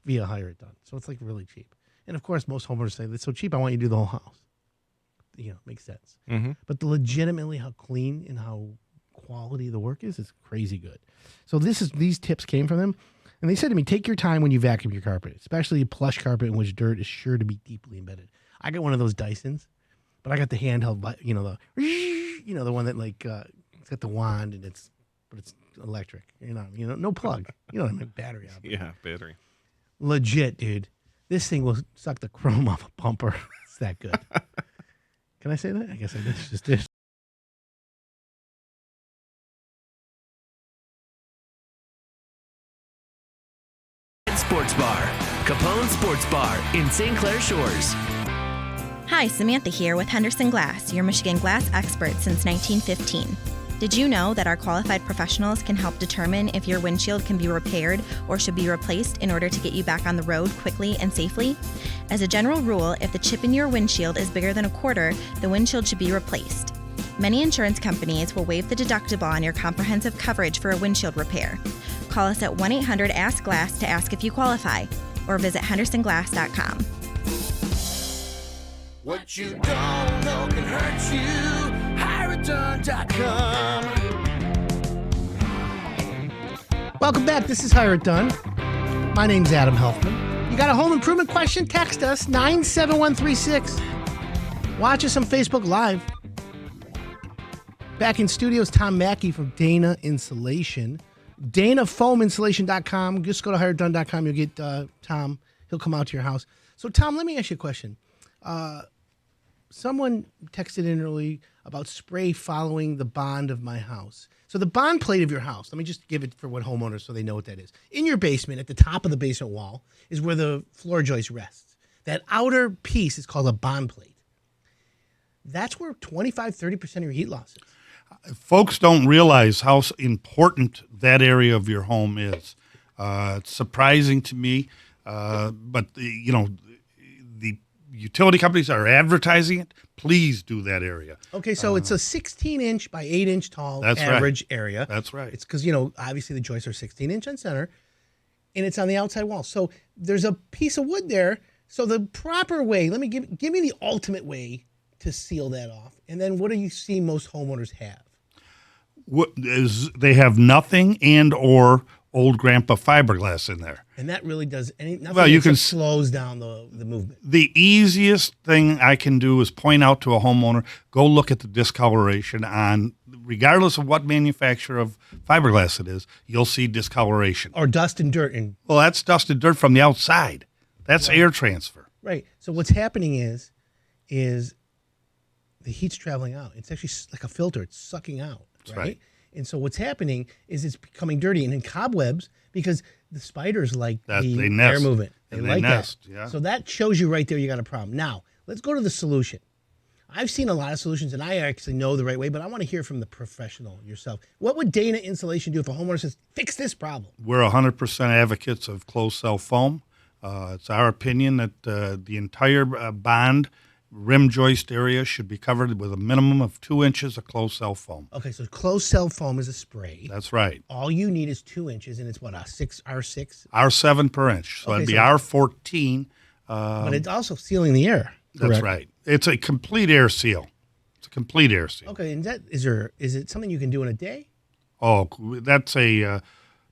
via Hire It Done. So it's like really cheap. And of course, most homeowners say, that's so cheap, I want you to do the whole house. makes sense. Mm-hmm. But legitimately how clean and how quality the work is crazy good. So these tips came from them. And they said to me, take your time when you vacuum your carpet, especially plush carpet in which dirt is sure to be deeply embedded. I got one of those Dysons, but I got the handheld, the one that it's got the wand and it's electric. No plug. You know what I mean? Battery out. Yeah, battery. Legit, dude. This thing will suck the chrome off a bumper. It's that good. Can I say that? I guess I just did. Sports Bar, Capone Sports Bar in St. Clair Shores. Hi, Samantha here with Henderson Glass, your Michigan glass expert since 1915. Did you know that our qualified professionals can help determine if your windshield can be repaired or should be replaced in order to get you back on the road quickly and safely? As a general rule, if the chip in your windshield is bigger than a quarter, the windshield should be replaced. Many insurance companies will waive the deductible on your comprehensive coverage for a windshield repair. Call us at 1-800-ASK-GLASS to ask if you qualify, or visit hendersonglass.com. What you don't know can hurt you. HireItDone.com. Welcome back. This is Hire It Done. My name's Adam Helfman. You got a home improvement question? Text us 97136. Watch us on Facebook Live. Back in studios, Tom Mackey from Dana Insulation. DanaFoamInsulation.com. Just go to HireItDone.com. You'll get Tom. He'll come out to your house. So, Tom, let me ask you a question. Someone texted in early about spray following the bond of my house. So the bond plate of your house, let me just give it for what homeowners so they know what that is. In your basement, at the top of the basement wall, is where the floor joist rests. That outer piece is called a bond plate. That's where 25-30% of your heat loss is. Folks don't realize how important that area of your home is. It's surprising to me, but the utility companies are advertising it. Please do that area. Okay, so it's a 16-inch by 8-inch tall average area. That's right. It's because, obviously the joists are 16-inch on center, and it's on the outside wall. So there's a piece of wood there. So the proper way, let me give me the ultimate way to seal that off. And then what do you see most homeowners have? They have nothing and or old grandpa fiberglass in there. And that really does nothing. Well, you can slows down the movement. The easiest thing I can do is point out to a homeowner, go look at the discoloration on, regardless of what manufacturer of fiberglass it is, you'll see discoloration. Or dust and dirt. Well, that's dust and dirt from the outside. That's air transfer. Right. So what's happening is the heat's traveling out. It's actually like a filter. It's sucking out. That's right. And so what's happening is it's becoming dirty. And in cobwebs, because the spiders like the air movement. They like nest, that. Yeah. So that shows you right there you got a problem. Now, let's go to the solution. I've seen a lot of solutions, and I actually know the right way, but I want to hear from the professional yourself. What would Dana Insulation do if a homeowner says, fix this problem? We're 100% advocates of closed-cell foam. It's our opinion that the entire bond rim joist area should be covered with a minimum of 2 inches of closed-cell foam. Okay, so closed-cell foam is a spray. That's right. All you need is 2 inches, and it's what, R6? R7 per inch. So it'd be R14. But it's also sealing the air. That's correct? right. It's a complete air seal. It's a complete air seal. Okay, and is it something you can do in a day? Oh, that's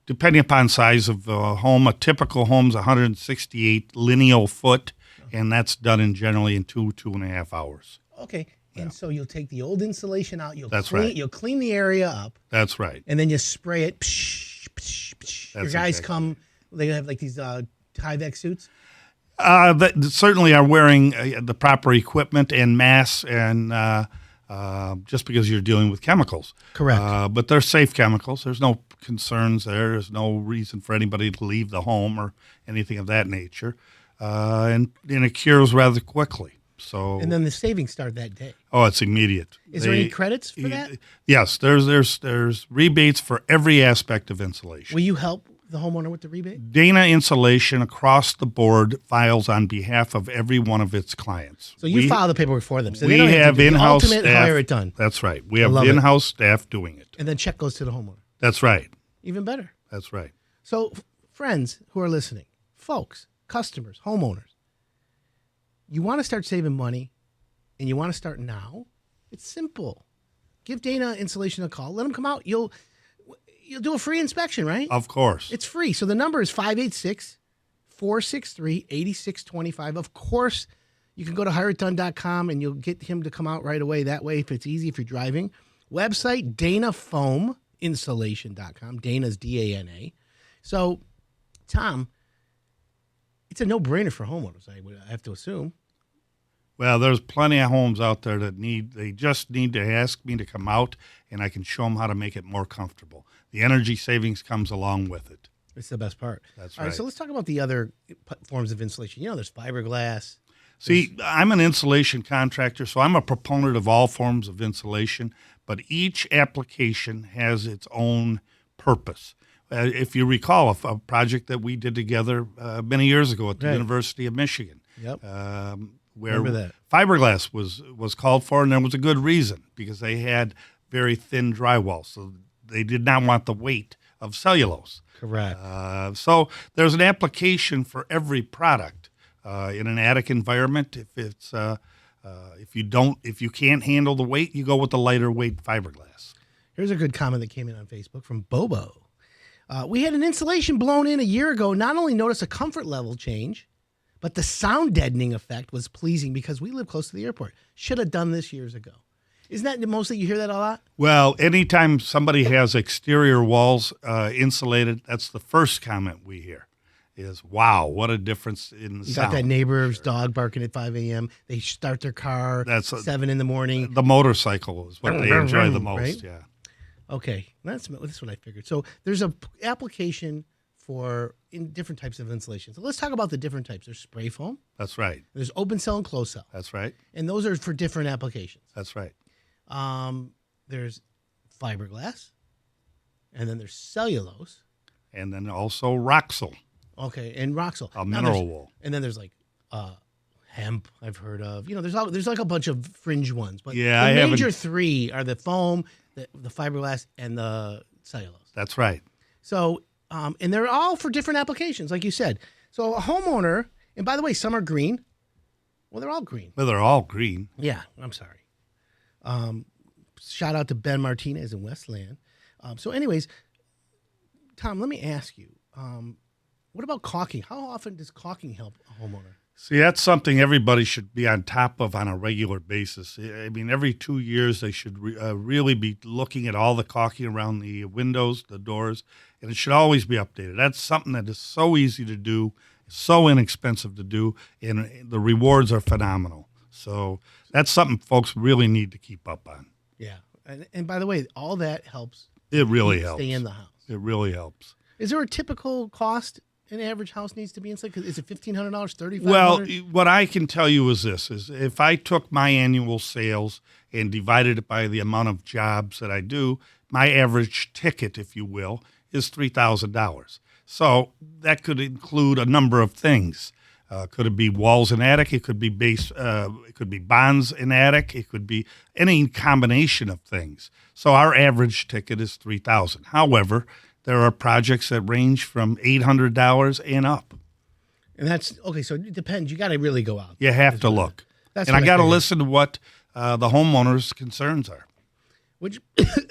depending upon size of home, a typical home's 168 lineal foot, and that's done generally in 2.5 hours. Okay, and so you'll take the old insulation out. You'll clean the area up. That's right. And then you spray it. Psh, psh, psh. Your guys come. They have like these Tyvek suits. That certainly are wearing the proper equipment and masks, and just because you're dealing with chemicals. Correct. But they're safe chemicals. There's no concerns there. There's no reason for anybody to leave the home or anything of that nature. And it cures rather quickly. So. And then the savings start that day. Oh, it's immediate. Is there any credits for that? Yes, there's rebates for every aspect of insulation. Will you help the homeowner with the rebate? Dana Insulation across the board files on behalf of every one of its clients. So you file the paperwork for them. So we have in-house staff. Hire it done. That's right. We have in-house staff doing it. And then check goes to the homeowner. That's right. Even better. That's right. So friends who are listening, folks, customers, homeowners, you want to start saving money, and you want to start now, it's simple. Give Dana Insulation a call. Let them come out. You'll do a free inspection, right? Of course. It's free. So the number is 586-463-8625. Of course, you can go to hireitdone.com and you'll get him to come out right away. That way, if it's easy, if you're driving. Website, DanaFoamInsulation.com. Dana's D-A-N-A. So, Tom, it's a no-brainer for homeowners, I have to assume. Well, there's plenty of homes out there that they just need to ask me to come out, and I can show them how to make it more comfortable. The energy savings comes along with it. It's the best part. That's All right. right, so let's talk about the other forms of insulation. There's fiberglass. See, I'm an insulation contractor, so I'm a proponent of all forms of insulation, but each application has its own purpose. If you recall, a project that we did together many years ago at the University of Michigan. Yep. Where fiberglass was called for, and there was a good reason, because they had very thin drywall, so they did not want the weight of cellulose. Correct. So there's an application for every product in an attic environment. If you can't handle the weight, you go with the lighter weight fiberglass. Here's a good comment that came in on Facebook from Bobo. We had an insulation blown in a year ago. Not only noticed a comfort level change, but the sound deadening effect was pleasing because we live close to the airport. Should have done this years ago. Isn't that mostly you hear that a lot? Well, anytime somebody has exterior walls insulated, that's the first comment we hear is, wow, what a difference in the sound. Got that neighbor's dog barking at 5 a.m. They start their car at 7 in the morning. The motorcycle is what they enjoy the most, right? Yeah. Okay, that's what I figured. So there's a application for in different types of insulation. So let's talk about the different types. There's spray foam. That's right. There's open cell and closed cell. That's right. And those are for different applications. That's right. There's fiberglass, and then there's cellulose. And then also Roxol. Okay, and Roxol. A mineral wool. And then there's like hemp I've heard of. There's like a bunch of fringe ones. But the major three are the foam, the fiberglass, and the cellulose. That's right. So, and they're all for different applications, like you said. So a homeowner, and by the way, some are green. Well, they're all green. Well, they're all green. Yeah, I'm sorry. Shout out to Ben Martinez in Westland. So anyways, Tom, let me ask you, what about caulking? How often does caulking help a homeowner? See, that's something everybody should be on top of on a regular basis. I mean, every 2 years they should really be looking at all the caulking around the windows, the doors, and it should always be updated. That's something that is so easy to do, so inexpensive to do, and the rewards are phenomenal. So that's something folks really need to keep up on. Yeah. And by the way, all that helps. It really helps. Stay in the house. It really helps. Is there a typical cost an average house needs to be insulated? Is it $1,500, $3,500? Well, what I can tell you is this, is if I took my annual sales and divided it by the amount of jobs that I do, my average ticket, if you will, is $3,000. So that could include a number of things. Could it be walls in attic? It could be it could be bonds in attic. It could be any combination of things. So our average ticket is $3,000. However, there are projects that range from $800 and up. And that's okay. So it depends. You got to really go out. You have to look, and I got to listen to what the homeowner's concerns are. Which,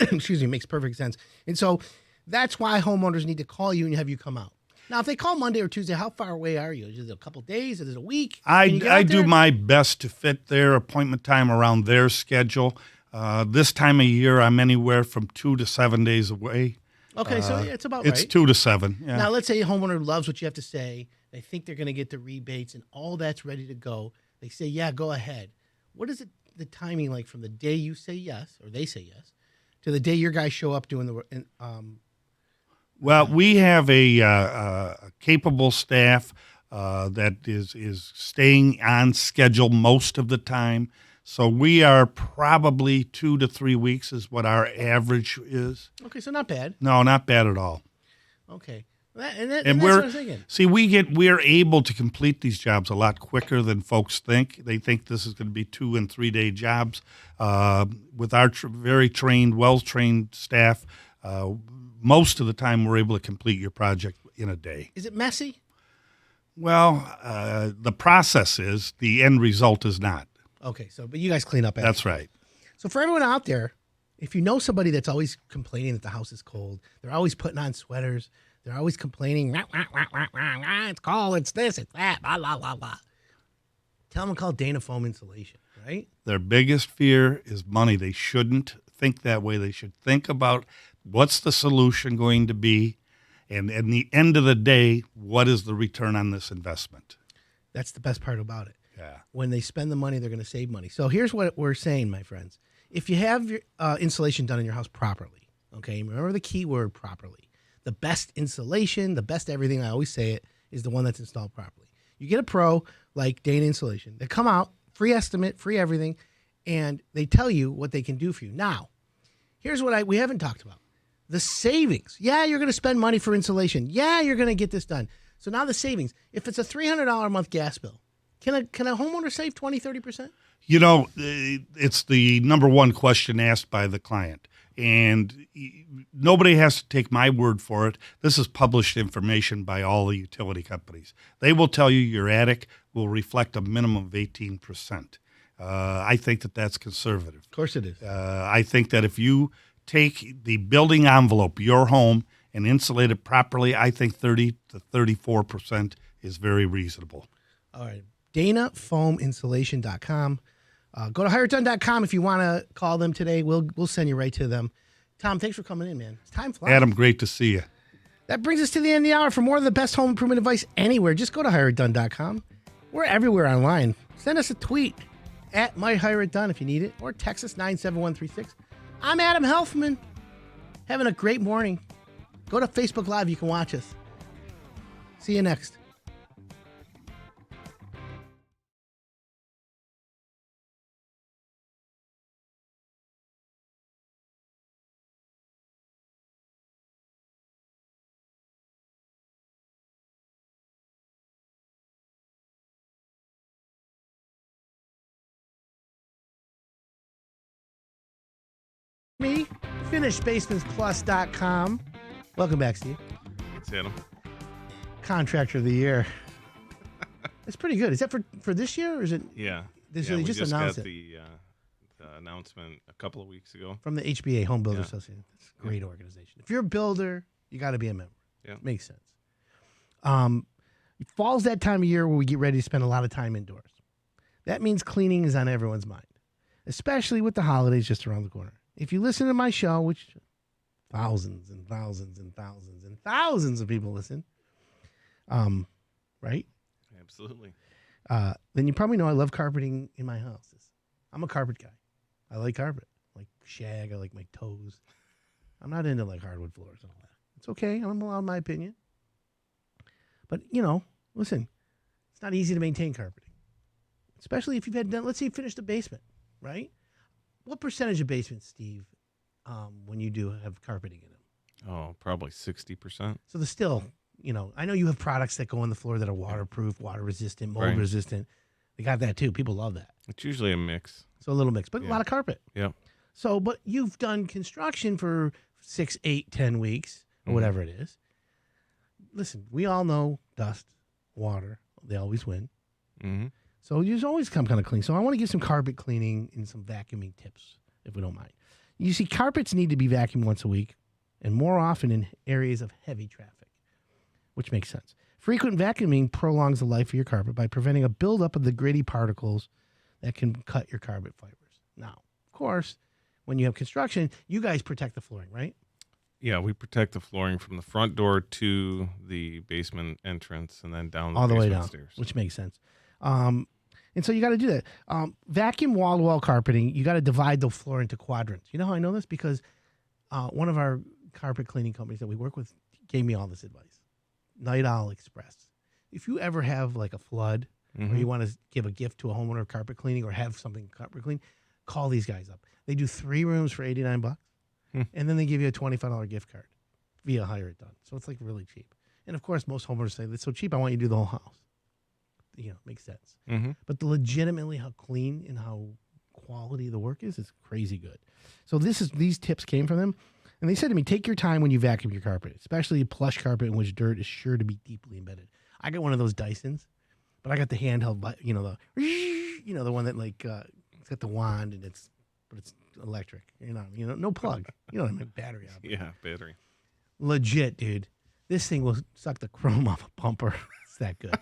excuse me, makes perfect sense. And so that's why homeowners need to call you and have you come out. Now, if they call Monday or Tuesday, how far away are you? Is it a couple of days? Is it a week? I do my best to fit their appointment time around their schedule. This time of year, I'm anywhere from 2 to 7 days away. Okay, so it's about right. It's 2 to 7. Yeah. Now, let's say a homeowner loves what you have to say. They think they're going to get the rebates and all that's ready to go. They say, yeah, go ahead. What is the timing like from the day you say yes, or they say yes, to the day your guys show up doing the Well, we have a capable staff that is staying on schedule most of the time. So we are probably 2 to 3 weeks is what our average is. Okay, so not bad. No, not bad at all. Okay, and that's what I'm thinking. See, we're able to complete these jobs a lot quicker than folks think. They think this is going to be 2 and 3 day jobs. With our very trained, well-trained staff, most of the time we're able to complete your project in a day. Is it messy? Well, the process is. The end result is not. Okay, so but you guys clean up after. That's right. So for everyone out there, if you know somebody that's always complaining that the house is cold, they're always putting on sweaters, they're always complaining, "Wah, wah, wah, wah, wah, it's cold, it's this, it's that, blah, blah, blah, blah." Tell them to call Dana Foam Insulation, right? Their biggest fear is money. They shouldn't think that way. They should think about what's the solution going to be, and at the end of the day, what is the return on this investment? That's the best part about it. Yeah. When they spend the money, they're going to save money. So here's what we're saying, my friends. If you have your insulation done in your house properly, okay, remember the key word, properly. The best insulation, the best everything, I always say it, is the one that's installed properly. You get a pro like Dana Insulation. They come out, free estimate, free everything, and they tell you what they can do for you. Now, here's what we haven't talked about. The savings. Yeah, you're going to spend money for insulation. Yeah, you're going to get this done. So now the savings. If it's a $300 a month gas bill, can a homeowner save 20, 30%? You know, it's the number one question asked by the client. And nobody has to take my word for it. This is published information by all the utility companies. They will tell you your attic will reflect a minimum of 18%. I think that that's conservative. Of course it is. I think that if you take the building envelope, your home, and insulate it properly, I think 30 to 34% is very reasonable. All right. DanaFoamInsulation.com. Go to HireItDone.com if you want to call them today. We'll send you right to them. Tom, thanks for coming in, man. Time flies. Adam, great to see you. That brings us to the end of the hour. For more of the best home improvement advice anywhere, just go to HireItDone.com. We're everywhere online. Send us a tweet at MyHireItDone if you need it, or text us 97136. I'm Adam Helfman. Having a great morning. Go to Facebook Live. You can watch us. See you next. Me, finishbasementsplus.com. Welcome back, Steve. Thanks, Adam. Contractor of the year. It's pretty good. Is that for this year, or is it? Yeah. This yeah, they we just just announced got it the announcement a couple of weeks ago. from the HBA, Home Builder Yeah. Association. It's a great organization. If you're a builder, you got to be a member. Yeah. Makes sense. Fall's that time of year where we get ready to spend a lot of time indoors. That means cleaning is on everyone's mind, especially with the holidays just around the corner. If you listen to my show, which thousands and thousands and thousands and thousands of people listen, right? Absolutely. Then you probably know I love carpeting in my house. I'm a carpet guy. I like carpet. I like shag. I like my toes. I'm not into like hardwood floors and all that. It's okay. I'm allowed my opinion. But, listen, it's not easy to maintain carpeting, especially if you've had done, let's say you finished the basement, right? What percentage of basements, Steve, when you do have carpeting in them? Oh, probably 60%. So there's still, I know you have products that go on the floor that are waterproof, water resistant, mold Right. resistant. They got that too. People love that. It's usually a mix. So a little mix, but a Yeah. lot of carpet. Yeah. So, but you've done construction for 6, 8, 10 weeks or whatever it is. Listen, we all know dust, water, they always win. Mm-hmm. So you always come kind of clean. So I want to give some carpet cleaning and some vacuuming tips, if we don't mind. You see, carpets need to be vacuumed once a week and more often in areas of heavy traffic, which makes sense. Frequent vacuuming prolongs the life of your carpet by preventing a buildup of the gritty particles that can cut your carpet fibers. Now, of course, when you have construction, you guys protect the flooring, right? Yeah, we protect the flooring from the front door to the basement entrance and then down the All the way basement down, stairs. which makes sense. And so you got to do that. Vacuum wall-to-wall carpeting, you got to divide the floor into quadrants. You know how I know this? Because one of our carpet cleaning companies that we work with gave me all this advice. Night Owl Express. If you ever have like a flood or you want to give a gift to a homeowner of carpet cleaning or have something carpet clean, call these guys up. They do 3 rooms for $89, and then they give you a $25 gift card via Hire It Done. So it's like really cheap. And of course, most homeowners say, it's so cheap, I want you to do the whole house. Makes sense. But legitimately how clean and how quality the work is crazy good. So these tips came from them. And they said to me, take your time when you vacuum your carpet, especially plush carpet in which dirt is sure to be deeply embedded. I got one of those Dysons, but I got the handheld, the one that it's got the wand and it's electric. No plug. You know what I mean? Battery out. Yeah, battery. Legit, dude. This thing will suck the chrome off a bumper. It's that good.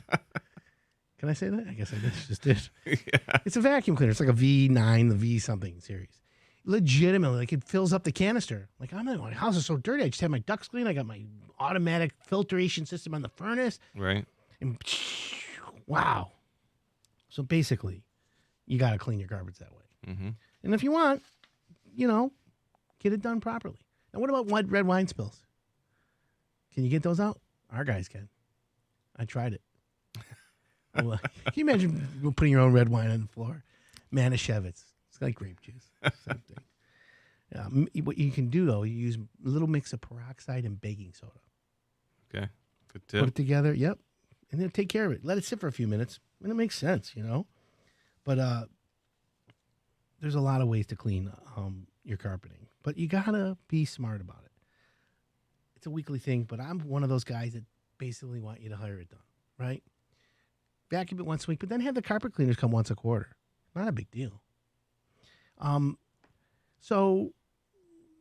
Can I say that? I guess I just did. Yeah. It's a vacuum cleaner. It's like a V9, the V something series. Legitimately, it fills up the canister. My house is so dirty. I just have my ducts clean. I got my automatic filtration system on the furnace. Right. And wow. So basically, you got to clean your garbage that way. Mm-hmm. And if you want, get it done properly. Now, what about red wine spills? Can you get those out? Our guys can. I tried it. Can you imagine putting your own red wine on the floor? Manischewitz. It's like grape juice. Same thing. What you can do, though, you use a little mix of peroxide and baking soda. Okay. Good tip. Put it together. Yep. And then take care of it. Let it sit for a few minutes. And it makes sense, But there's a lot of ways to clean your carpeting. But you got to be smart about it. It's a weekly thing, but I'm one of those guys that basically want you to hire it done, right? Vacuum it once a week, but then have the carpet cleaners come once a quarter. Not a big deal. So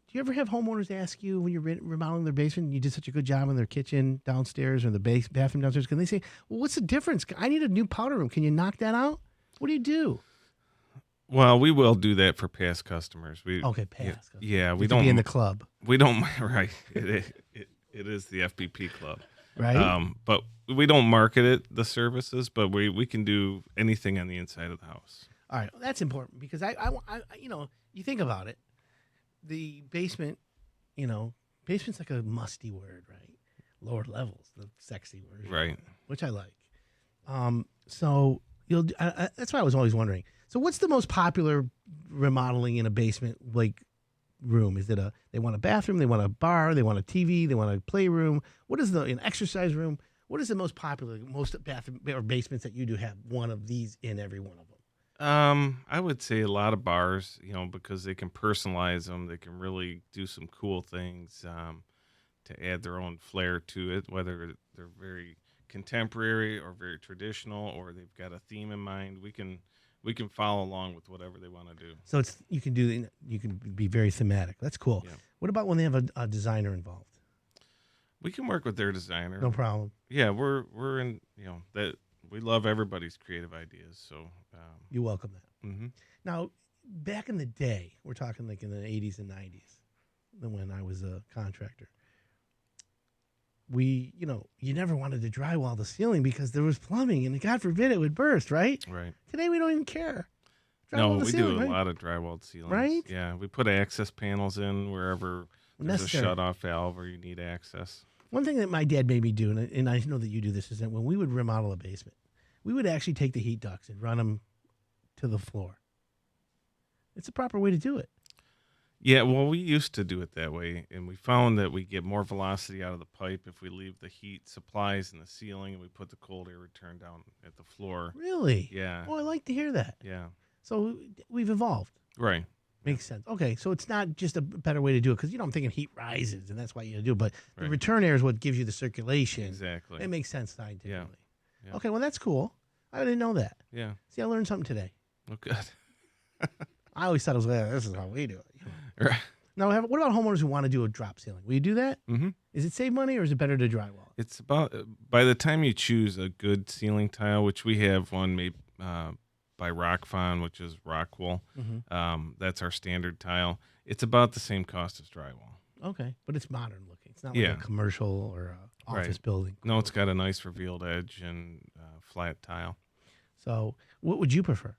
do you ever have homeowners ask you when you're remodeling their basement, you did such a good job in their kitchen downstairs or the bathroom downstairs, can they say, well, what's the difference? I need a new powder room. Can you knock that out? What do you do? Well, we will do that for past customers. Past customers. Yeah, we You don't be in the club. We don't right. It is the FBP club, right? But we don't market the services, but we can do anything on the inside of the house. All right, well, that's important because I you think about it, the basement, basement's like a musty word, right? Lower levels, the sexy word, right? Which I like. So that's why I was always wondering. So what's the most popular remodeling in a basement room? Is it they want a bathroom, they want a bar, they want a TV, they want a playroom? What is an exercise room? What is the most popular? Most bathroom or basements that you do have one of these in every one of them. I would say a lot of bars, because they can personalize them. They can really do some cool things to add their own flair to it, whether they're very contemporary or very traditional, or they've got a theme in mind. We can follow along with whatever they want to do. So you can be very thematic. That's cool. Yeah. What about when they have a designer involved? We can work with their designer. No problem. Yeah, we're in that. We love everybody's creative ideas, so you welcome that. Mm-hmm. Now, back in the day, we're talking like in the 80s and 90s, when I was a contractor, you never wanted to drywall the ceiling because there was plumbing, and God forbid it would burst, right? Right. Today, we don't even care. We do a lot of drywalled ceilings. Right? Yeah, we put access panels in wherever there's a shut-off valve or you need access. One thing that my dad made me do, and I know that you do this, is that when we would remodel a basement, we would actually take the heat ducts and run them to the floor. It's a proper way to do it. Yeah, well, we used to do it that way, and we found that we get more velocity out of the pipe if we leave the heat supplies in the ceiling and we put the cold air return down at the floor. Really? Yeah. Oh, I like to hear that. Yeah. So we've evolved. Right. Makes sense. Okay, so it's not just a better way to do it because I'm thinking heat rises and that's why you do it, but the return air is what gives you the circulation. Exactly. It makes sense scientifically. Yeah. Okay, well that's cool. I didn't know that. Yeah. See, I learned something today. Oh, good. I always thought it was this is how we do it. Right. Now, what about homeowners who want to do a drop ceiling? Will you do that? Mm-hmm. Is it save money or is it better to drywall? It's about by the time you choose a good ceiling tile, which we have one made by Rockfon, which is Rockwool. Mm-hmm. That's our standard tile. It's about the same cost as drywall. Okay, but it's modern looking. It's not like a commercial or a office building. No, it's got a nice revealed edge and flat tile. So what would you prefer?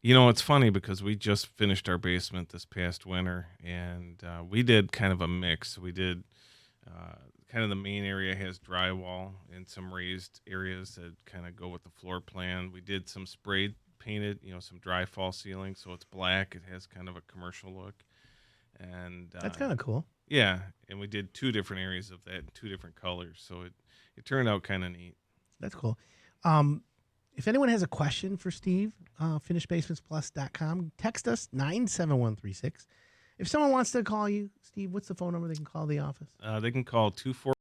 It's funny because we just finished our basement this past winter, and we did kind of a mix. We did kind of the main area has drywall and some raised areas that kind of go with the floor plan. We did some sprayed painted, some dry fall ceiling, so it's black. It has kind of a commercial look. And that's kind of cool. Yeah, and we did 2 different areas of that in 2 different colors, so it turned out kind of neat. That's cool. If anyone has a question for Steve, finishedbasementsplus.com, text us 97136. If someone wants to call you, Steve, what's the phone number they can call the office? They can call 240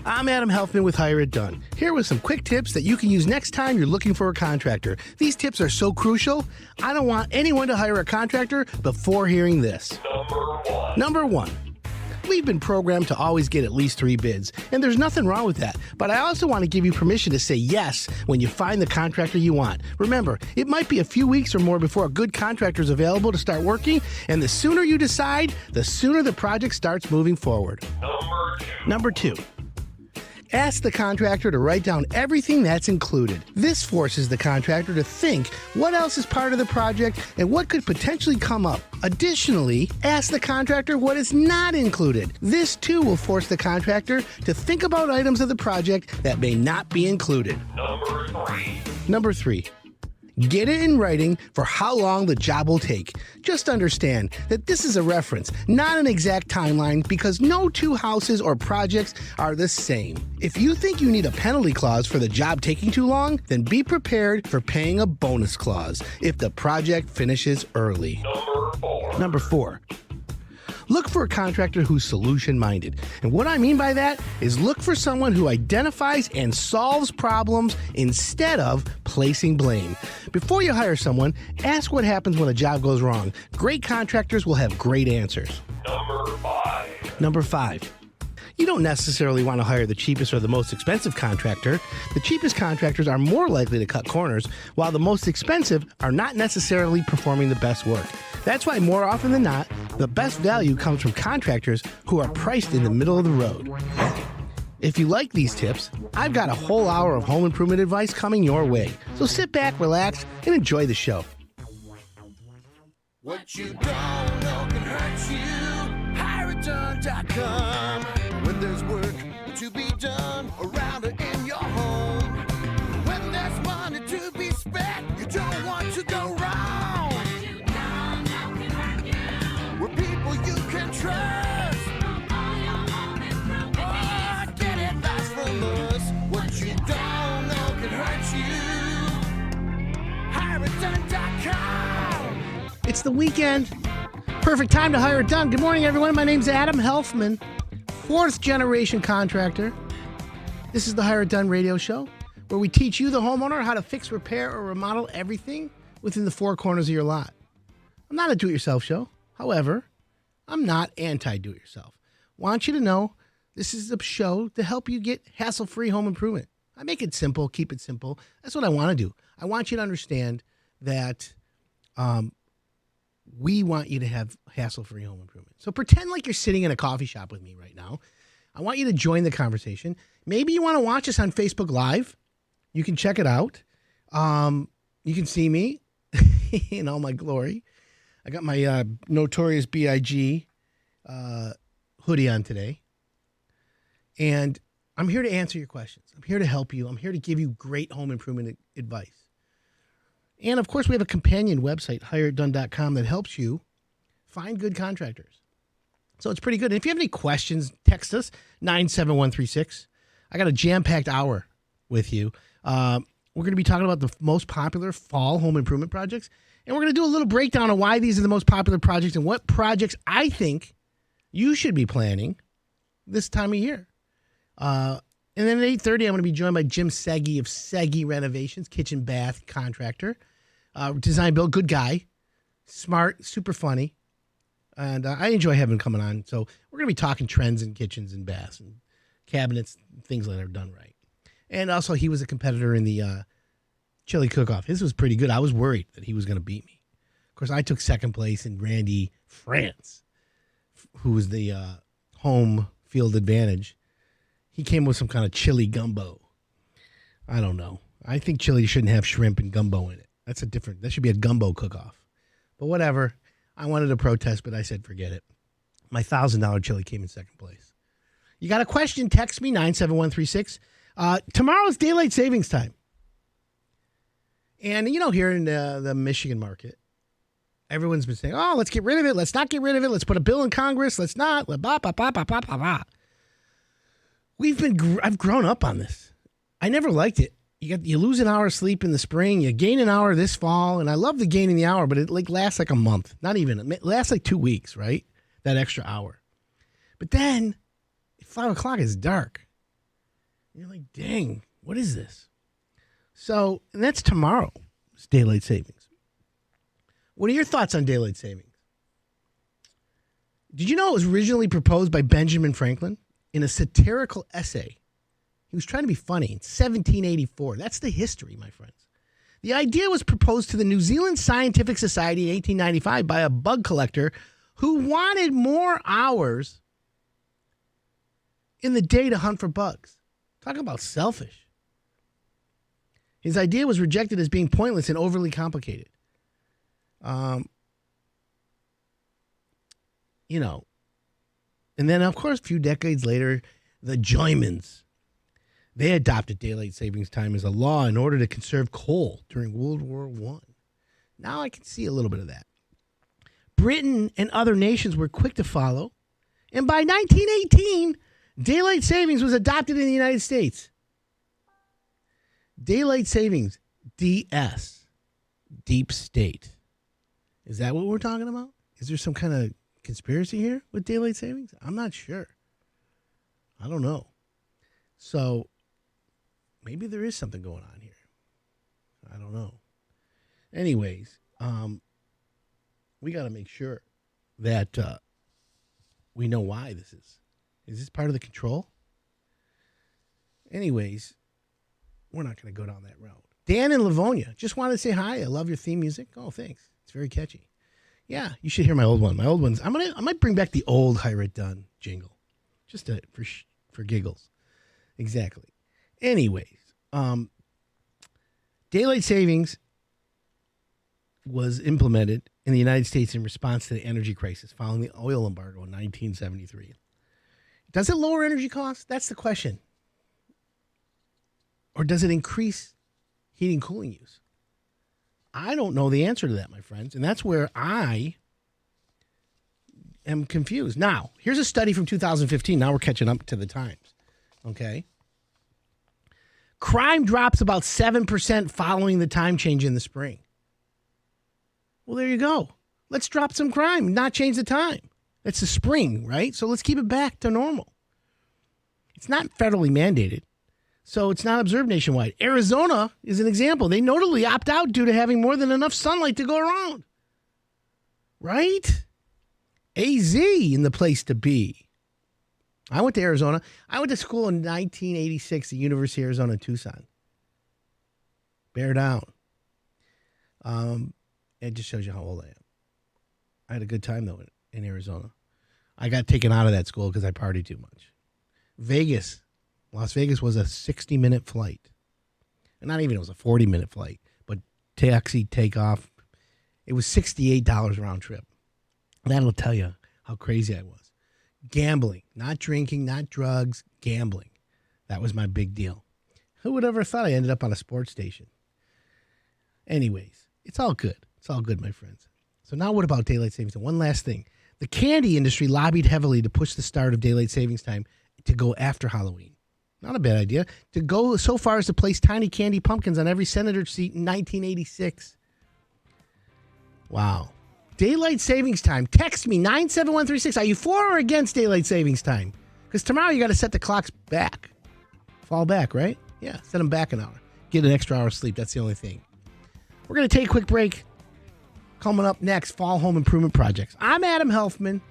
I'm Adam Helfman with Hire It Done. Here with some quick tips that you can use next time you're looking for a contractor. These tips are so crucial, I don't want anyone to hire a contractor before hearing this. Number one. We've been programmed to always get at least 3 bids, and there's nothing wrong with that. But I also want to give you permission to say yes when you find the contractor you want. Remember, it might be a few weeks or more before a good contractor is available to start working, and the sooner you decide, the sooner the project starts moving forward. Number 2. Ask the contractor to write down everything that's included. This forces the contractor to think what else is part of the project and what could potentially come up. Additionally, ask the contractor what is not included. This too will force the contractor to think about items of the project that may not be included. Number 3. Get it in writing for how long the job will take. Just understand that this is a reference, not an exact timeline, because no 2 houses or projects are the same. If you think you need a penalty clause for the job taking too long, then be prepared for paying a bonus clause if the project finishes early. Number 4. Look for a contractor who's solution-minded. And what I mean by that is look for someone who identifies and solves problems instead of placing blame. Before you hire someone, ask what happens when a job goes wrong. Great contractors will have great answers. Number 5. You don't necessarily want to hire the cheapest or the most expensive contractor. The cheapest contractors are more likely to cut corners, while the most expensive are not necessarily performing the best work. That's why more often than not, the best value comes from contractors who are priced in the middle of the road. If you like these tips, I've got a whole hour of home improvement advice coming your way. So sit back, relax, and enjoy the show. What you don't know can hurt you. HireItDone.com. When there's work to be done around or in your home, when there's money to be spent, you don't want to go wrong. What you don't know can hurt you. We're people you can trust. Oh, get advice from us. What you don't know can hurt you. HireItDone.com. It's the weekend. Perfect time to hire it done. Good morning, everyone. My name's Adam Helfman, 4th generation contractor. This is the Hire It Done radio show, where we teach you, the homeowner, how to fix, repair, or remodel everything within the 4 corners of your lot. I'm not a do-it-yourself show. However, I'm not anti-do-it-yourself. Want you to know this is a show to help you get hassle-free home improvement. I make it simple, keep it simple. That's what I want to do. I want you to understand that we want you to have hassle-free home improvement. So pretend like you're sitting in a coffee shop with me right now. I want you to join the conversation. Maybe you want to watch us on Facebook Live. You can check it out. You can see me in all my glory. I got my Notorious B.I.G. Hoodie on today. And I'm here to answer your questions. I'm here to help you. I'm here to give you great home improvement advice. And, of course, we have a companion website, HireItDone.com, that helps you find good contractors. So it's pretty good. And if you have any questions, text us, 97136. I got a jam-packed hour with you. We're going to be talking about the most popular fall home improvement projects. And we're going to do a little breakdown of why these are the most popular projects and what projects I think you should be planning this time of year. And then at 8:30, I'm going to be joined by Jim Seghi of Seghi Renovations, kitchen bath contractor. Design build, good guy, smart, super funny. And I enjoy having him coming on. So we're going to be talking trends in kitchens and baths and cabinets, things that are done right. And also, he was a competitor in the chili cook-off. His was pretty good. I was worried that he was going to beat me. Of course, I took second place in Randy France, who was the home field advantage. He came with some kind of chili gumbo. I don't know. I think chili shouldn't have shrimp and gumbo in it. That should be a gumbo cook-off. But whatever. I wanted to protest, but I said forget it. My $1,000 chili came in second place. You got a question, text me, 97136. Tomorrow's daylight savings time. And, here in the Michigan market, everyone's been saying, oh, let's get rid of it. Let's not get rid of it. Let's put a bill in Congress. Let's not. I've grown up on this. I never liked it. You lose an hour of sleep in the spring. You gain an hour this fall. And I love the gaining the hour, but it lasts like a month. Not even. It lasts like 2 weeks, right? That extra hour. But then, at 5 o'clock, it's dark. You're like, dang, what is this? So, and that's tomorrow. It's daylight savings. What are your thoughts on daylight savings? Did you know it was originally proposed by Benjamin Franklin in a satirical essay? He was trying to be funny in 1784. That's the history, my friends. The idea was proposed to the New Zealand Scientific Society in 1895 by a bug collector who wanted more hours in the day to hunt for bugs. Talk about selfish. His idea was rejected as being pointless and overly complicated. You know, and then, of course, a few decades later, the Germans, they adopted daylight savings time as a law in order to conserve coal during World War I. Now I can see a little bit of that. Britain and other nations were quick to follow, and by 1918, daylight savings was adopted in the United States. Daylight savings, DS, deep state. Is that what we're talking about? Is there some kind of conspiracy here with daylight savings? I'm not sure. I don't know. So maybe there is something going on here. I don't know. Anyways, we got to make sure that we know why this is. Is this part of the control? Anyways, we're not going to go down that road. Dan in Livonia, just wanted to say hi. I love your theme music. Oh, thanks. It's very catchy. Yeah, you should hear my old one. My old ones. I might bring back the old Hire It Done jingle, just for giggles. Exactly. Anyways, daylight savings was implemented in the United States in response to the energy crisis following the oil embargo in 1973. Does it lower energy costs? That's the question. Or does it increase heating and cooling use? I don't know the answer to that, my friends. And that's where I am confused. Now, here's a study from 2015. Now we're catching up to the times. Okay. Crime drops about 7% following the time change in the spring. Well, there you go. Let's drop some crime, not change the time. It's the spring, right? So let's keep it back to normal. It's not federally mandated, so it's not observed nationwide. Arizona is an example. They notably opt out due to having more than enough sunlight to go around. Right? AZ in the place to be. I went to Arizona. I went to school in 1986 at University of Arizona in Tucson. Bear down. It just shows you how old I am. I had a good time, though, in Arizona. I got taken out of that school because I partied too much. Vegas. Las Vegas was a 60-minute flight. And not even, it was a 40-minute flight. But taxi, takeoff. It was $68 round trip. That'll tell you how crazy I was. Gambling. Not drinking, not drugs. Gambling. That was my big deal. Who would ever thought I ended up on a sports station? Anyways, it's all good. It's all good, my friends. So now what about daylight savings? And one last thing. The candy industry lobbied heavily to push the start of daylight savings time to go after Halloween. Not a bad idea. To go so far as to place tiny candy pumpkins on every senator seat in 1986. Wow. Daylight savings time. Text me, 97136. Are you for or against daylight savings time? Because tomorrow you got to set the clocks back. Fall back, right? Yeah, set them back an hour. Get an extra hour of sleep. That's the only thing. We're going to take a quick break. Coming up next, fall home improvement projects. I'm Adam Helfman.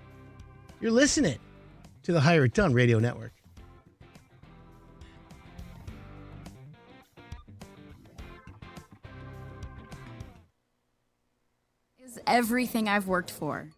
You're listening to the Hire It Done Radio Network. Is everything I've worked for.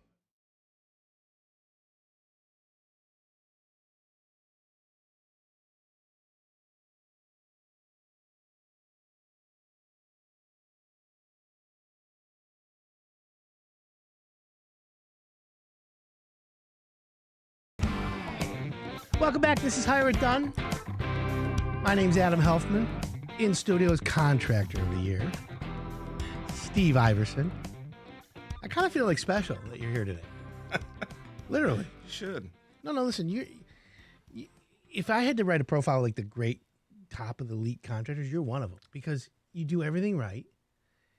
Welcome back. This is Hire It Done. My name's Adam Helfman. In studio is Contractor of the Year, Steve Iverson. I kind of feel like special that you're here today. Literally. You should. No, listen. If I had to write a profile like the great top of the elite contractors, you're one of them because you do everything right.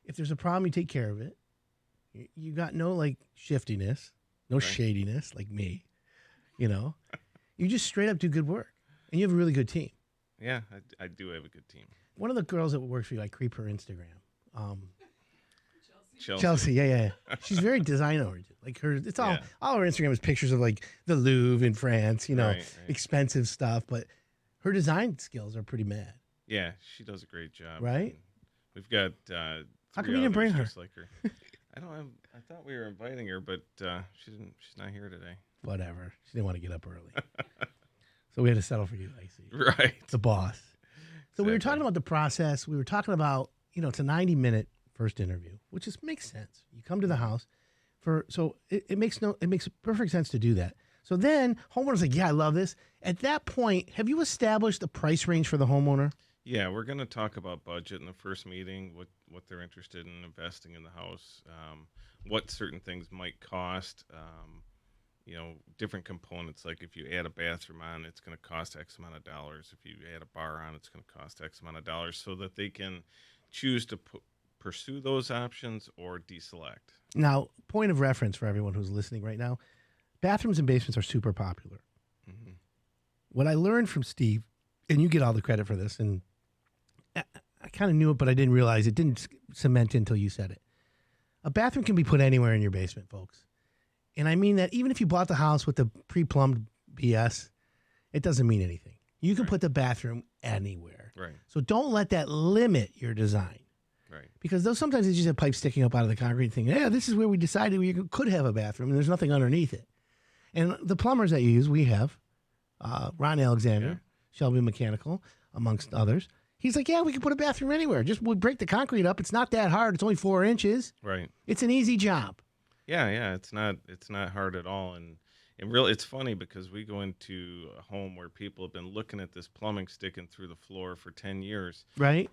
If there's a problem, you take care of it. You got no like shiftiness, no shadiness like me. You know, you just straight up do good work, and you have a really good team. Yeah, I do have a good team. One of the girls that works for you, I creep her Instagram. Chelsea. Yeah. She's very design oriented. Like it's all her Instagram is pictures of like the Louvre in France, Right. expensive stuff. But her design skills are pretty mad. Yeah, she does a great job. Right? And we've got. How come you didn't bring her? Just like her. I thought we were inviting her, but she's not here today. Whatever. She didn't want to get up early, so we had to settle for you. I see. Right. The boss. So we were talking about the process. We were talking about it's a 90-minute first interview, which makes sense. You come to the house it makes perfect sense to do that. So then homeowner's like, yeah, I love this. At that point, have you established the price range for the homeowner? Yeah, we're going to talk about budget in the first meeting, what they're interested in investing in the house, what certain things might cost, different components. Like if you add a bathroom on, it's going to cost X amount of dollars. If you add a bar on, it's going to cost X amount of dollars, so that they can choose to pursue those options or deselect. Now, point of reference for everyone who's listening right now, bathrooms and basements are super popular. Mm-hmm. What I learned from Steve, and you get all the credit for this, and I kind of knew it, but I didn't realize it didn't cement until you said it. A bathroom can be put anywhere in your basement, folks. And I mean that even if you bought the house with the pre-plumbed BS, it doesn't mean anything. You can put the bathroom anywhere. Right. So don't let that limit your design. Right. Because sometimes they just have pipes sticking up out of the concrete thing. Yeah, this is where we decided we could have a bathroom, and there's nothing underneath it. And the plumbers that you use, we have Ron Alexander, Shelby Mechanical, amongst others. He's like, yeah, we can put a bathroom anywhere. Just we'll break the concrete up. It's not that hard. It's only 4 inches. Right. It's an easy job. Yeah. It's not hard at all. And really, it's funny because we go into a home where people have been looking at this plumbing sticking through the floor for 10 years. Right.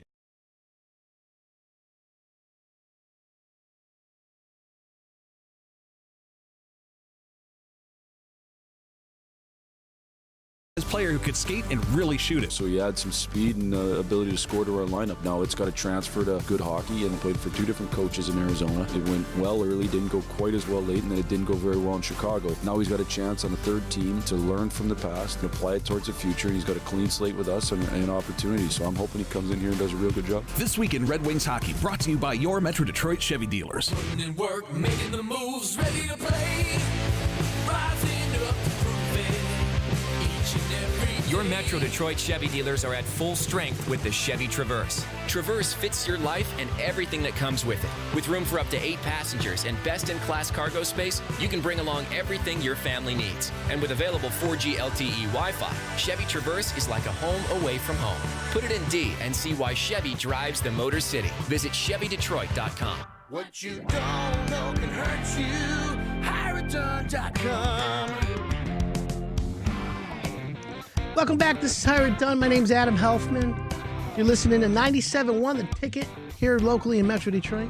Player who could skate and really shoot it. So he had some speed and ability to score to our lineup. Now it's got to transfer to good hockey, and played for 2 different coaches in Arizona. It went well early, didn't go quite as well late, and then it didn't go very well in Chicago. Now he's got a chance on the third team to learn from the past and apply it towards the future. He's got a clean slate with us and an opportunity, so I'm hoping he comes in here and does a real good job. This week in Red Wings hockey, brought to you by your Metro Detroit Chevy dealers. Putting in work, making the moves, ready to play. Rising up to prove it. Each and every Your Metro Detroit Chevy dealers are at full strength with the Chevy Traverse. Traverse fits your life and everything that comes with it. With room for up to 8 passengers and best-in-class cargo space, you can bring along everything your family needs. And with available 4G LTE Wi-Fi, Chevy Traverse is like a home away from home. Put it in D and see why Chevy drives the Motor City. Visit ChevyDetroit.com. What you don't know can hurt you. HireItDone.com. Welcome back. This is Hired Done. My name's Adam Helfman. You're listening to 97.1 The Ticket here locally in Metro Detroit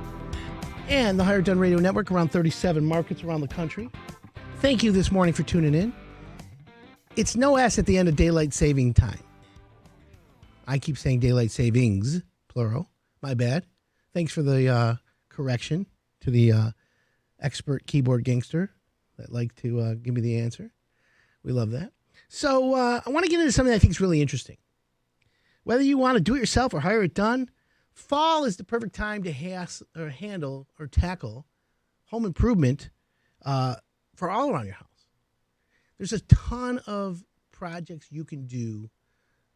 and the Hired Done Radio Network around 37 markets around the country. Thank you this morning for tuning in. It's no S at the end of daylight saving time. I keep saying daylight savings, plural. My bad. Thanks for the correction to the expert keyboard gangster that like to give me the answer. We love that. So I want to get into something I think is really interesting. Whether you want to do it yourself or hire it done, fall is the perfect time to handle or tackle home improvement for all around your house. There's a ton of projects you can do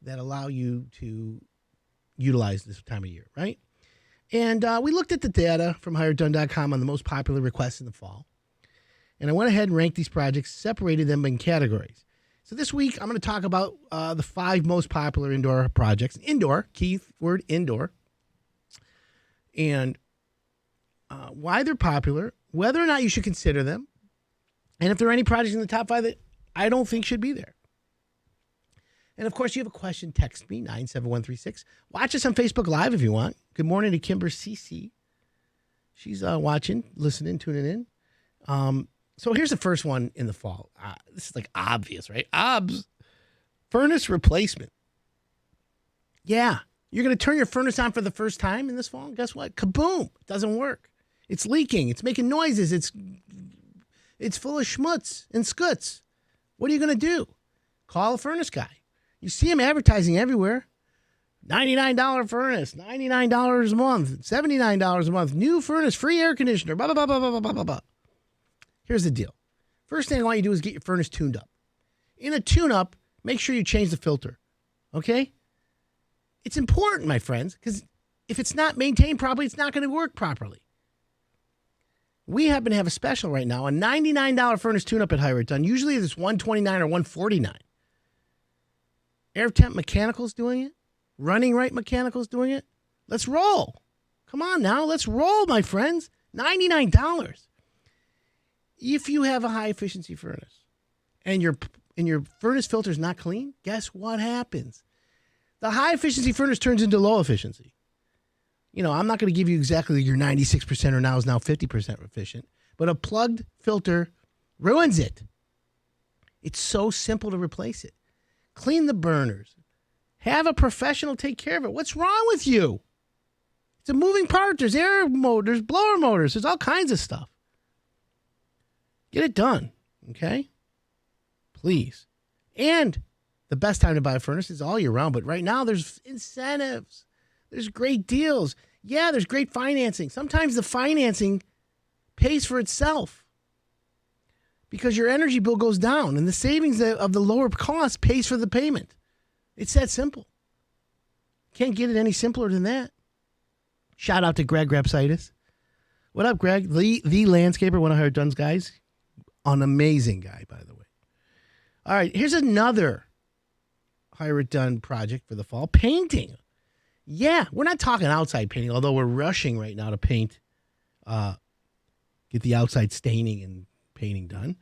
that allow you to utilize this time of year, right? And we looked at the data from HiredDone.com on the most popular requests in the fall. And I went ahead and ranked these projects, separated them in categories. So this week, I'm going to talk about the 5 most popular indoor projects. Indoor, key word indoor. And why they're popular, whether or not you should consider them, and if there are any projects in the top 5 that I don't think should be there. And, of course, you have a question, text me, 97136. Watch us on Facebook Live if you want. Good morning to Kimber CC. She's watching, listening, tuning in. So here's the first one in the fall. This is like obvious, right? Furnace replacement. Yeah, you're going to turn your furnace on for the first time in this fall. And guess what? Kaboom! It doesn't work. It's leaking. It's making noises. It's full of schmutz and skuts. What are you going to do? Call a furnace guy. You see him advertising everywhere. $99 furnace, $99 a month, $79 a month, new furnace, free air conditioner, blah, blah, blah, blah, blah, blah, blah, blah. Here's the deal. First thing I want you to do is get your furnace tuned up. In a tune-up, make sure you change the filter, okay? It's important, my friends, because if it's not maintained properly, it's not going to work properly. We happen to have a special right now, a $99 furnace tune-up at Hire It Done. Usually it's $129 or $149. Air Temp Mechanical's doing it. Running Right Mechanical's doing it. Let's roll. Come on now. Let's roll, my friends. $99. If you have a high-efficiency furnace and your furnace filter is not clean, guess what happens? The high-efficiency furnace turns into low efficiency. You know, I'm not going to give you exactly your 96% or now is now 50% efficient, but a plugged filter ruins it. It's so simple to replace it. Clean the burners. Have a professional take care of it. What's wrong with you? It's a moving part. There's air motors, blower motors. There's all kinds of stuff. Get it done, okay? Please. And the best time to buy a furnace is all year round, but right now there's incentives. There's great deals. Yeah, there's great financing. Sometimes the financing pays for itself because your energy bill goes down and the savings of the lower cost pays for the payment. It's that simple. Can't get it any simpler than that. Shout out to Greg Grapsitis. What up, Greg? The landscaper, one of Hire It Done's guys. An amazing guy, by the way. All right, here's another Hire It Done project for the fall. Painting. Yeah, we're not talking outside painting, although we're rushing right now to paint, get the outside staining and painting done.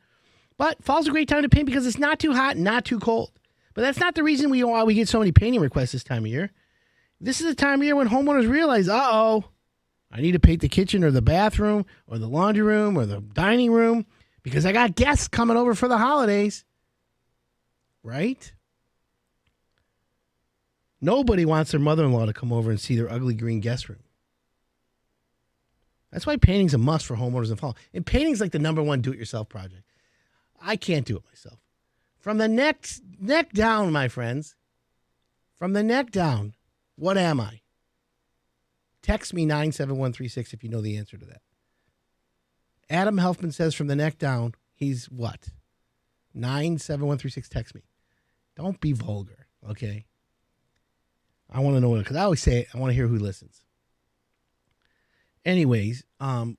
But fall's a great time to paint because it's not too hot and not too cold. But that's not the reason why we get so many painting requests this time of year. This is the time of year when homeowners realize, I need to paint the kitchen or the bathroom or the laundry room or the dining room because I got guests coming over for the holidays. Right? Nobody wants their mother-in-law to come over and see their ugly green guest room. That's why painting's a must for homeowners in fall. And painting's like the number one do-it-yourself project. I can't do it myself. From the neck down, my friends, from the neck down, what am I? Text me 97136 if you know the answer to that. Adam Helfman says from the neck down, he's what? 97136, text me. Don't be vulgar, okay? I want to know, because I always say it, I want to hear who listens. Anyways, how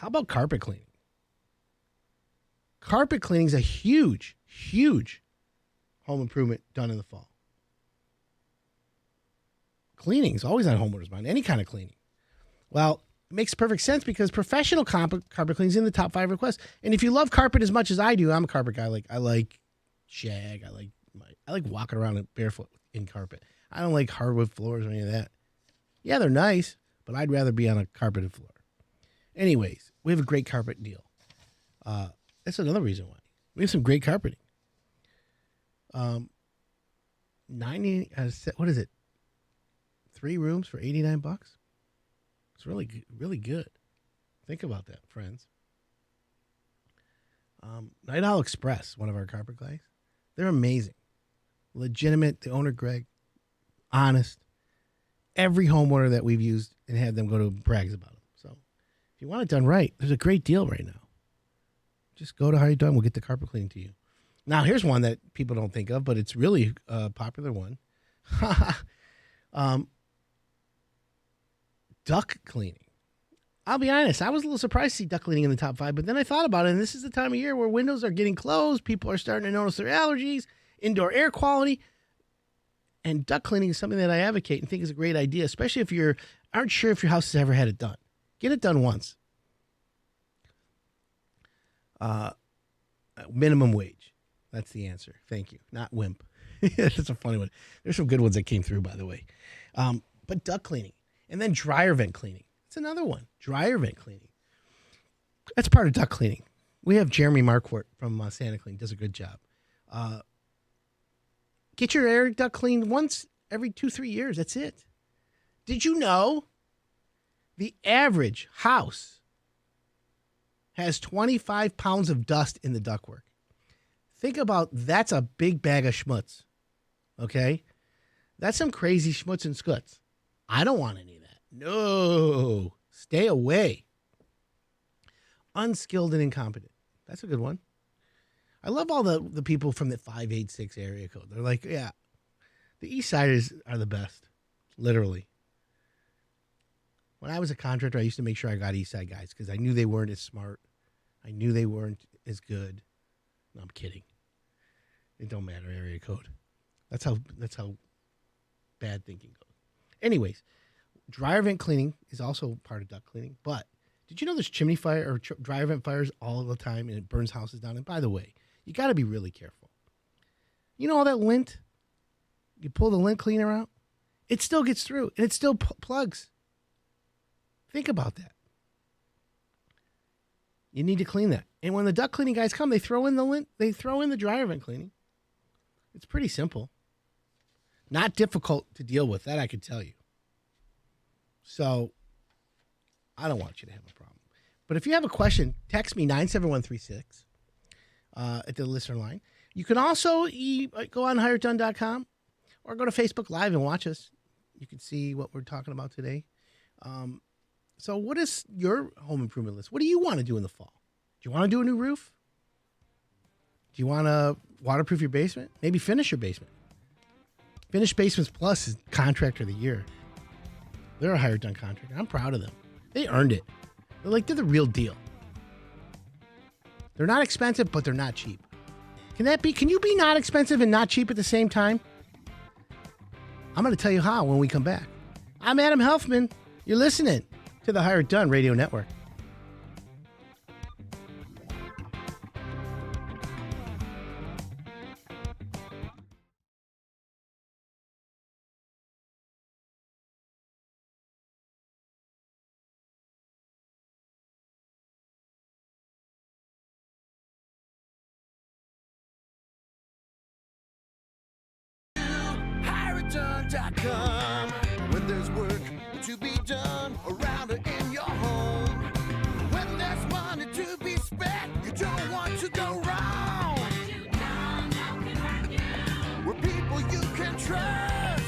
about carpet cleaning? Carpet cleaning is a huge, huge home improvement done in the fall. Cleaning is always on homeowners' mind, any kind of cleaning. Well, it makes perfect sense because professional carpet cleaning is in the top 5 requests. And if you love carpet as much as I do, I'm a carpet guy. I like shag. I like walking around barefoot in carpet. I don't like hardwood floors or any of that. Yeah, they're nice, but I'd rather be on a carpeted floor. Anyways, we have a great carpet deal. That's another reason why. We have some great carpeting. 90, what is it? 3 rooms for $89? It's really, really good. Think about that, friends. Night Owl Express, one of our carpet guys. They're amazing. Legitimate. The owner, Greg, honest. Every homeowner that we've used and had them go to brags about them. So if you want it done right, there's a great deal right now. Just go to Hire It Done. We'll get the carpet cleaning to you. Now, here's one that people don't think of, but it's really a popular one. Duct cleaning. I'll be honest, I was a little surprised to see duct cleaning in the top 5, but then I thought about it, and this is the time of year where windows are getting closed, people are starting to notice their allergies, indoor air quality, and duct cleaning is something that I advocate and think is a great idea, especially if you aren't sure if your house has ever had it done. Get it done once. Minimum wage. That's the answer. Thank you. Not wimp. That's a funny one. There's some good ones that came through, by the way. But duct cleaning. And then dryer vent cleaning. That's another one. Dryer vent cleaning. That's part of duct cleaning. We have Jeremy Marquardt from Santa Clean. Does a good job. Get your air duct cleaned once every 2-3 years. That's it. Did you know the average house has 25 pounds of dust in the ductwork? Think about that's a big bag of schmutz. Okay? That's some crazy schmutz and skuts. I don't want any of that. No. Stay away. Unskilled and incompetent. That's a good one. I love all the people from the 586 area code. They're like, yeah, the East Siders are the best, literally. When I was a contractor, I used to make sure I got East Side guys because I knew they weren't as smart. I knew they weren't as good. No, I'm kidding. It don't matter, area code. That's how bad thinking goes. Anyways, dryer vent cleaning is also part of duct cleaning. But did you know there's chimney fire or dryer vent fires all the time and it burns houses down? And by the way, you got to be really careful. You know all that lint? You pull the lint cleaner out, it still gets through and it still plugs. Think about that. You need to clean that. And when the duct cleaning guys come, they throw in the lint, they throw in the dryer vent cleaning. It's pretty simple. Not difficult to deal with, that I can tell you. So I don't want you to have a problem. But if you have a question, text me 97136 at the listener line. You can also go on hireitdone.com or go to Facebook Live and watch us. You can see what we're talking about today. So what is your home improvement list? What do you want to do in the fall? Do you want to do a new roof? Do you want to waterproof your basement? Maybe finish your basement. Finish Basements Plus is Contractor of the Year. They're a Hired Done contractor. I'm proud of them. They earned it. They're the real deal. They're not expensive, but they're not cheap. Can you be not expensive and not cheap at the same time? I'm going to tell you how when we come back. I'm Adam Helfman. You're listening to the Hired Done Radio Network. HireItDone.com. When there's work to be done around or in your home, when there's money to be spent, you don't want to go wrong. We're people you can trust.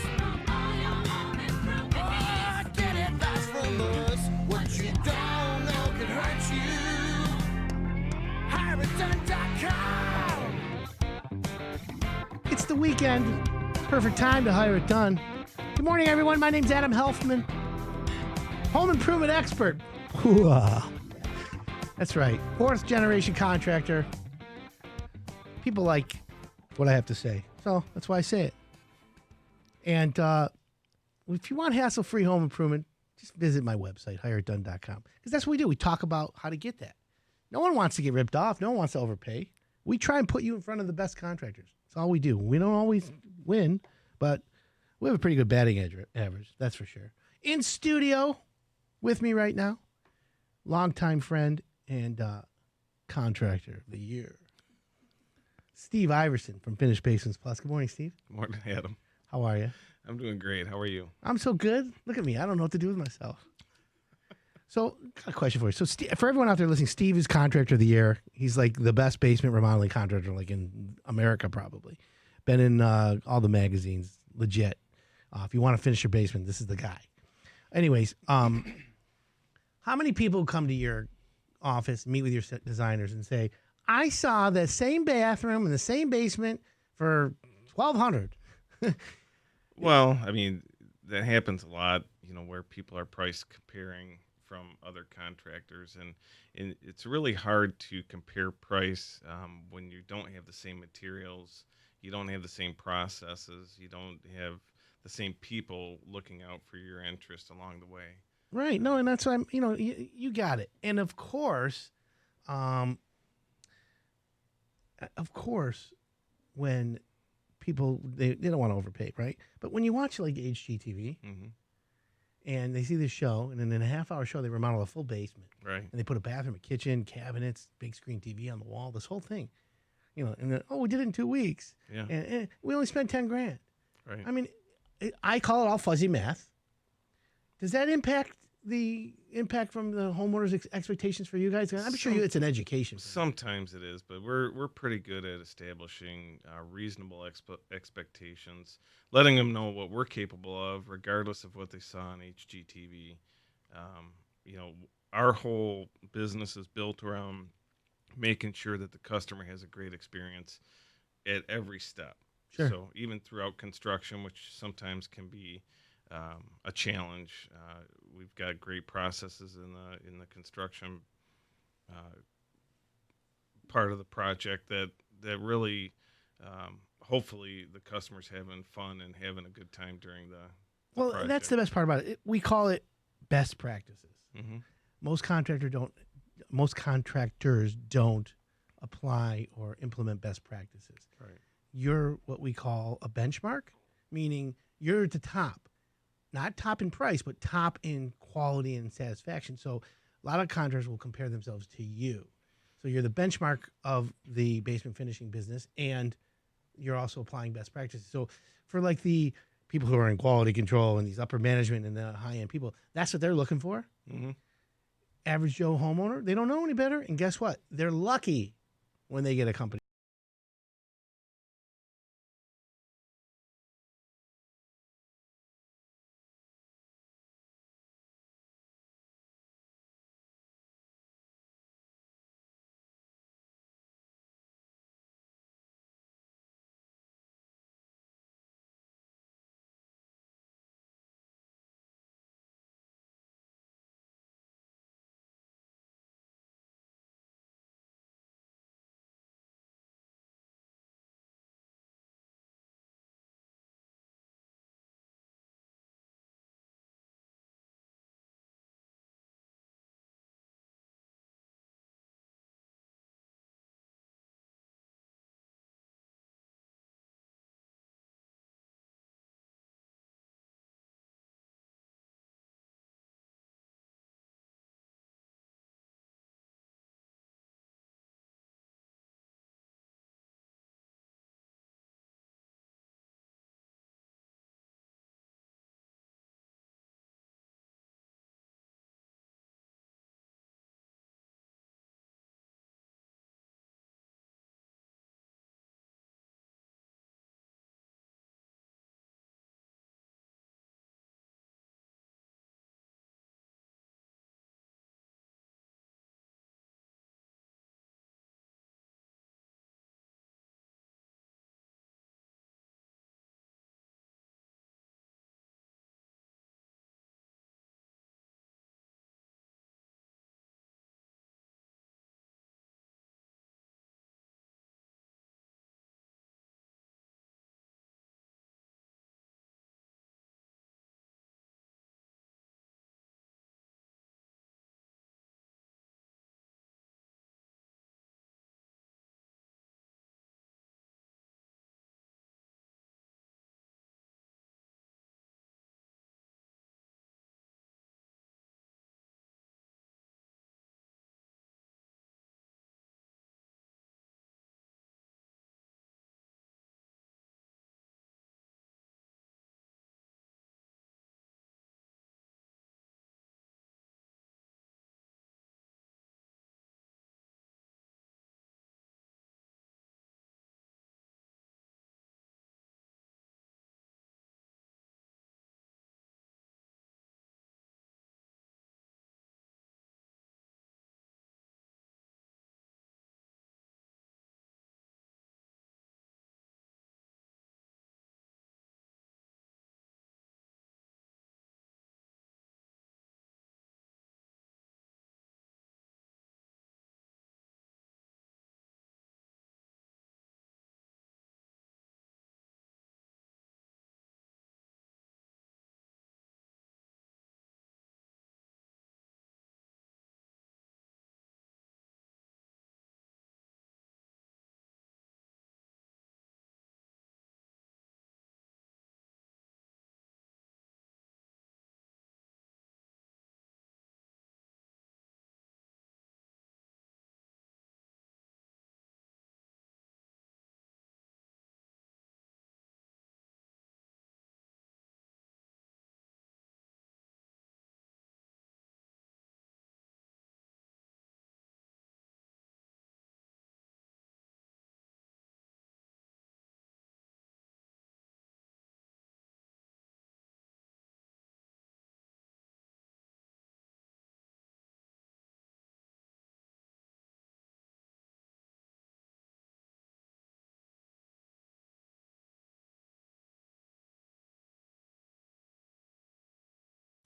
Oh, get advice from us. What you don't know can hurt you. HireItDone.com. It's the weekend. Perfect time to hire it done. Good morning, everyone. My name's Adam Helfman, home improvement expert. Hoo-ah. That's right. 4th generation contractor. People like what I have to say, so that's why I say it. And if you want hassle-free home improvement, just visit my website, hireitdone.com, because that's what we do. We talk about how to get that. No one wants to get ripped off. No one wants to overpay. We try and put you in front of the best contractors. That's all we do. We don't always win, but we have a pretty good batting average, that's for sure. In studio with me right now, longtime friend and contractor of the year, Steve Iverson from Finished Basements Plus. Good morning, Steve. Good morning, Adam. How are you? I'm doing great. How are you? I'm so good. Look at me. I don't know what to do with myself. So, got a question for you. So, for everyone out there listening, Steve is Contractor of the Year. He's like the best basement remodeling contractor, like in America, probably. Been in all the magazines, legit. If you want to finish your basement, this is the guy. Anyways, how many people come to your office, meet with your designers, and say, "I saw the same bathroom in the same basement for $1,200"? Well, I mean, that happens a lot. Where people are price comparing from other contractors, and it's really hard to compare price when you don't have the same materials, you don't have the same processes, you don't have the same people looking out for your interest along the way. Right. No, and that's what you got it. And of course, when people, they don't want to overpay, right? But when you watch like HGTV, and they see this show, and then in a half-hour show, they remodel a full basement. Right. And they put a bathroom, a kitchen, cabinets, big screen TV on the wall, this whole thing. And then, we did it in 2 weeks. Yeah. And we only spent $10,000. Right. I mean, I call it all fuzzy math. Does that impact the impact from the homeowners' expectations for you guys? I'm sure it's an education. Sometimes it is, but we're pretty good at establishing reasonable expectations, letting them know what we're capable of, regardless of what they saw on HGTV. Um, you know, our whole business is built around making sure that the customer has a great experience at every step. Sure. So even throughout construction, which sometimes can be a challenge, we've got great processes in the construction part of the project that really, hopefully, the customer's having fun and having a good time during the Well, project. that's the best part about it. We call it best practices. Mm-hmm. Most contractors don't apply or implement best practices. Right. You're what we call a benchmark, meaning you're at the top, not top in price, but top in quality and satisfaction. So a lot of contractors will compare themselves to you. So you're the benchmark of the basement finishing business, and you're also applying best practices. So for like the people who are in quality control and these upper management and the high end people, that's what they're looking for. Mm-hmm. Average Joe homeowner, they don't know any better. And guess what? They're lucky when they get a company.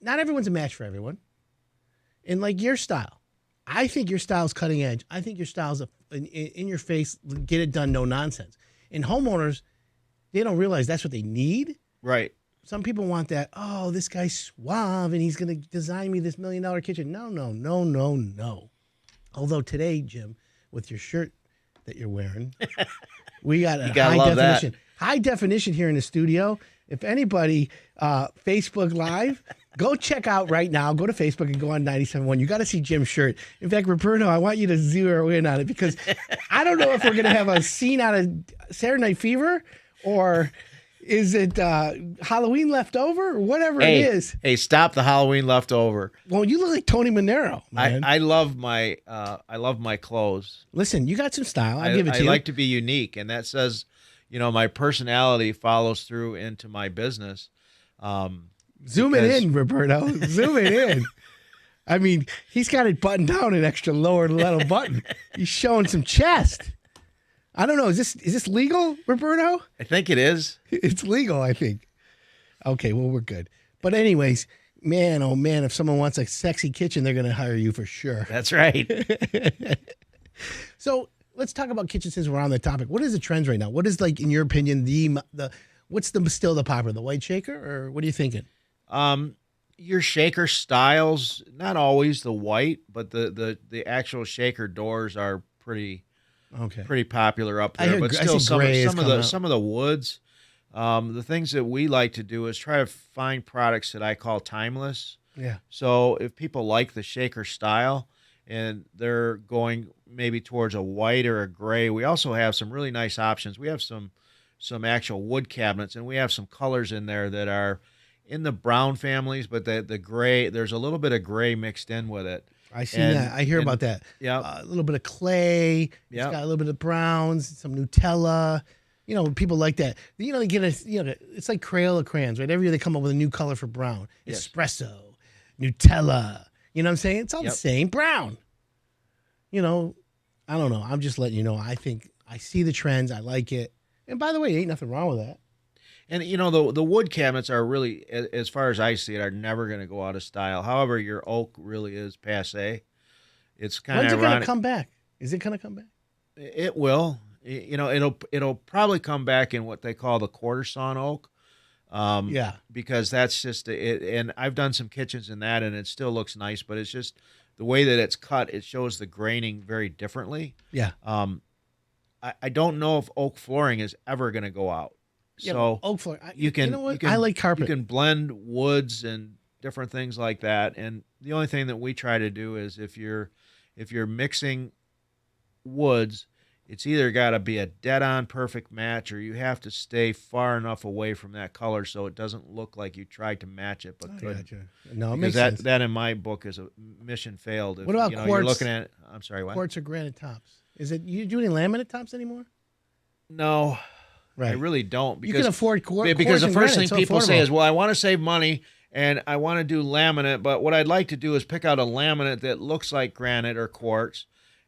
not everyone's a match for everyone. And like your style, I think your style's cutting edge. I think your style's in your face, get it done, no nonsense. And homeowners, they don't realize that's what they need. Right. Some people want that, oh, this guy's suave and he's going to design me this $1 million kitchen. No. Although today, Jim, with your shirt that you're wearing, we got a high definition. That. High definition here in the studio. If anybody, Facebook Live, go check out right now. Go to Facebook and go on 97.1. You got to see Jim's shirt. In fact, Roberto, I want you to zero in on it because I don't know if we're going to have a scene out of Saturday Night Fever or is it Halloween leftover or whatever it is. Hey, stop the Halloween leftover. Well, you look like Tony Manero, man. I love my clothes. Listen, you got some style. I'll give it to you. I like to be unique, and that says, my personality follows through into my business. Zoom it in, Roberto. Zoom it in. I mean, he's got it buttoned down an extra lower little button. He's showing some chest. I don't know. Is this legal, Roberto? I think it is. It's legal, I think. Okay, well, we're good. But anyways, man, oh man, if someone wants a sexy kitchen, they're going to hire you for sure. That's right. So let's talk about kitchens since we're on the topic. What is the trends right now? What is, like, in your opinion, what's still the popular? The white shaker, or what are you thinking? Your shaker styles, not always the white, but the actual shaker doors are pretty popular up there. But still, some of the woods. The things that we like to do is try to find products that I call timeless. Yeah. So if people like the shaker style and they're going maybe towards a white or a gray, we also have some really nice options. We have some actual wood cabinets, and we have some colors in there that are in the brown families, but the gray, there's a little bit of gray mixed in with it. I see that. I hear about that. Yeah. A little bit of clay. Yeah. It's got a little bit of browns, some Nutella. People like that. They get it's like Crayola crayons, right? Every year they come up with a new color for brown. Yes. Espresso, Nutella. You know what I'm saying? It's all the same brown. I don't know. I'm just letting you know. I think I see the trends. I like it. And by the way, ain't nothing wrong with that. And, the wood cabinets are really, as far as I see it, are never going to go out of style. However, your oak really is passé. It's kind of ironic. When's it going to come back? Is it going to come back? It will. It'll probably come back in what they call the quarter sawn oak. Because that's just it. And I've done some kitchens in that, and it still looks nice, but it's just the way that it's cut. It shows the graining very differently. Yeah. I don't know if oak flooring is ever going to go out. So oak floor. I like carpet. You can blend woods and different things like that. And the only thing that we try to do is if you're mixing woods, it's either got to be a dead-on perfect match, or you have to stay far enough away from that color so it doesn't look like you tried to match it, but couldn't. Gotcha. No, it because makes sense. that in my book is a mission failed. If, what about quartz? You're looking at. I'm sorry, what? Quartz or granite tops? Is it you do any laminate tops anymore? No. Right. I really don't. Because you can afford quartz. Because the first thing so people affordable. say is, well, I want to save money and I want to do laminate, but what I'd like to do is pick out a laminate that looks like granite or quartz,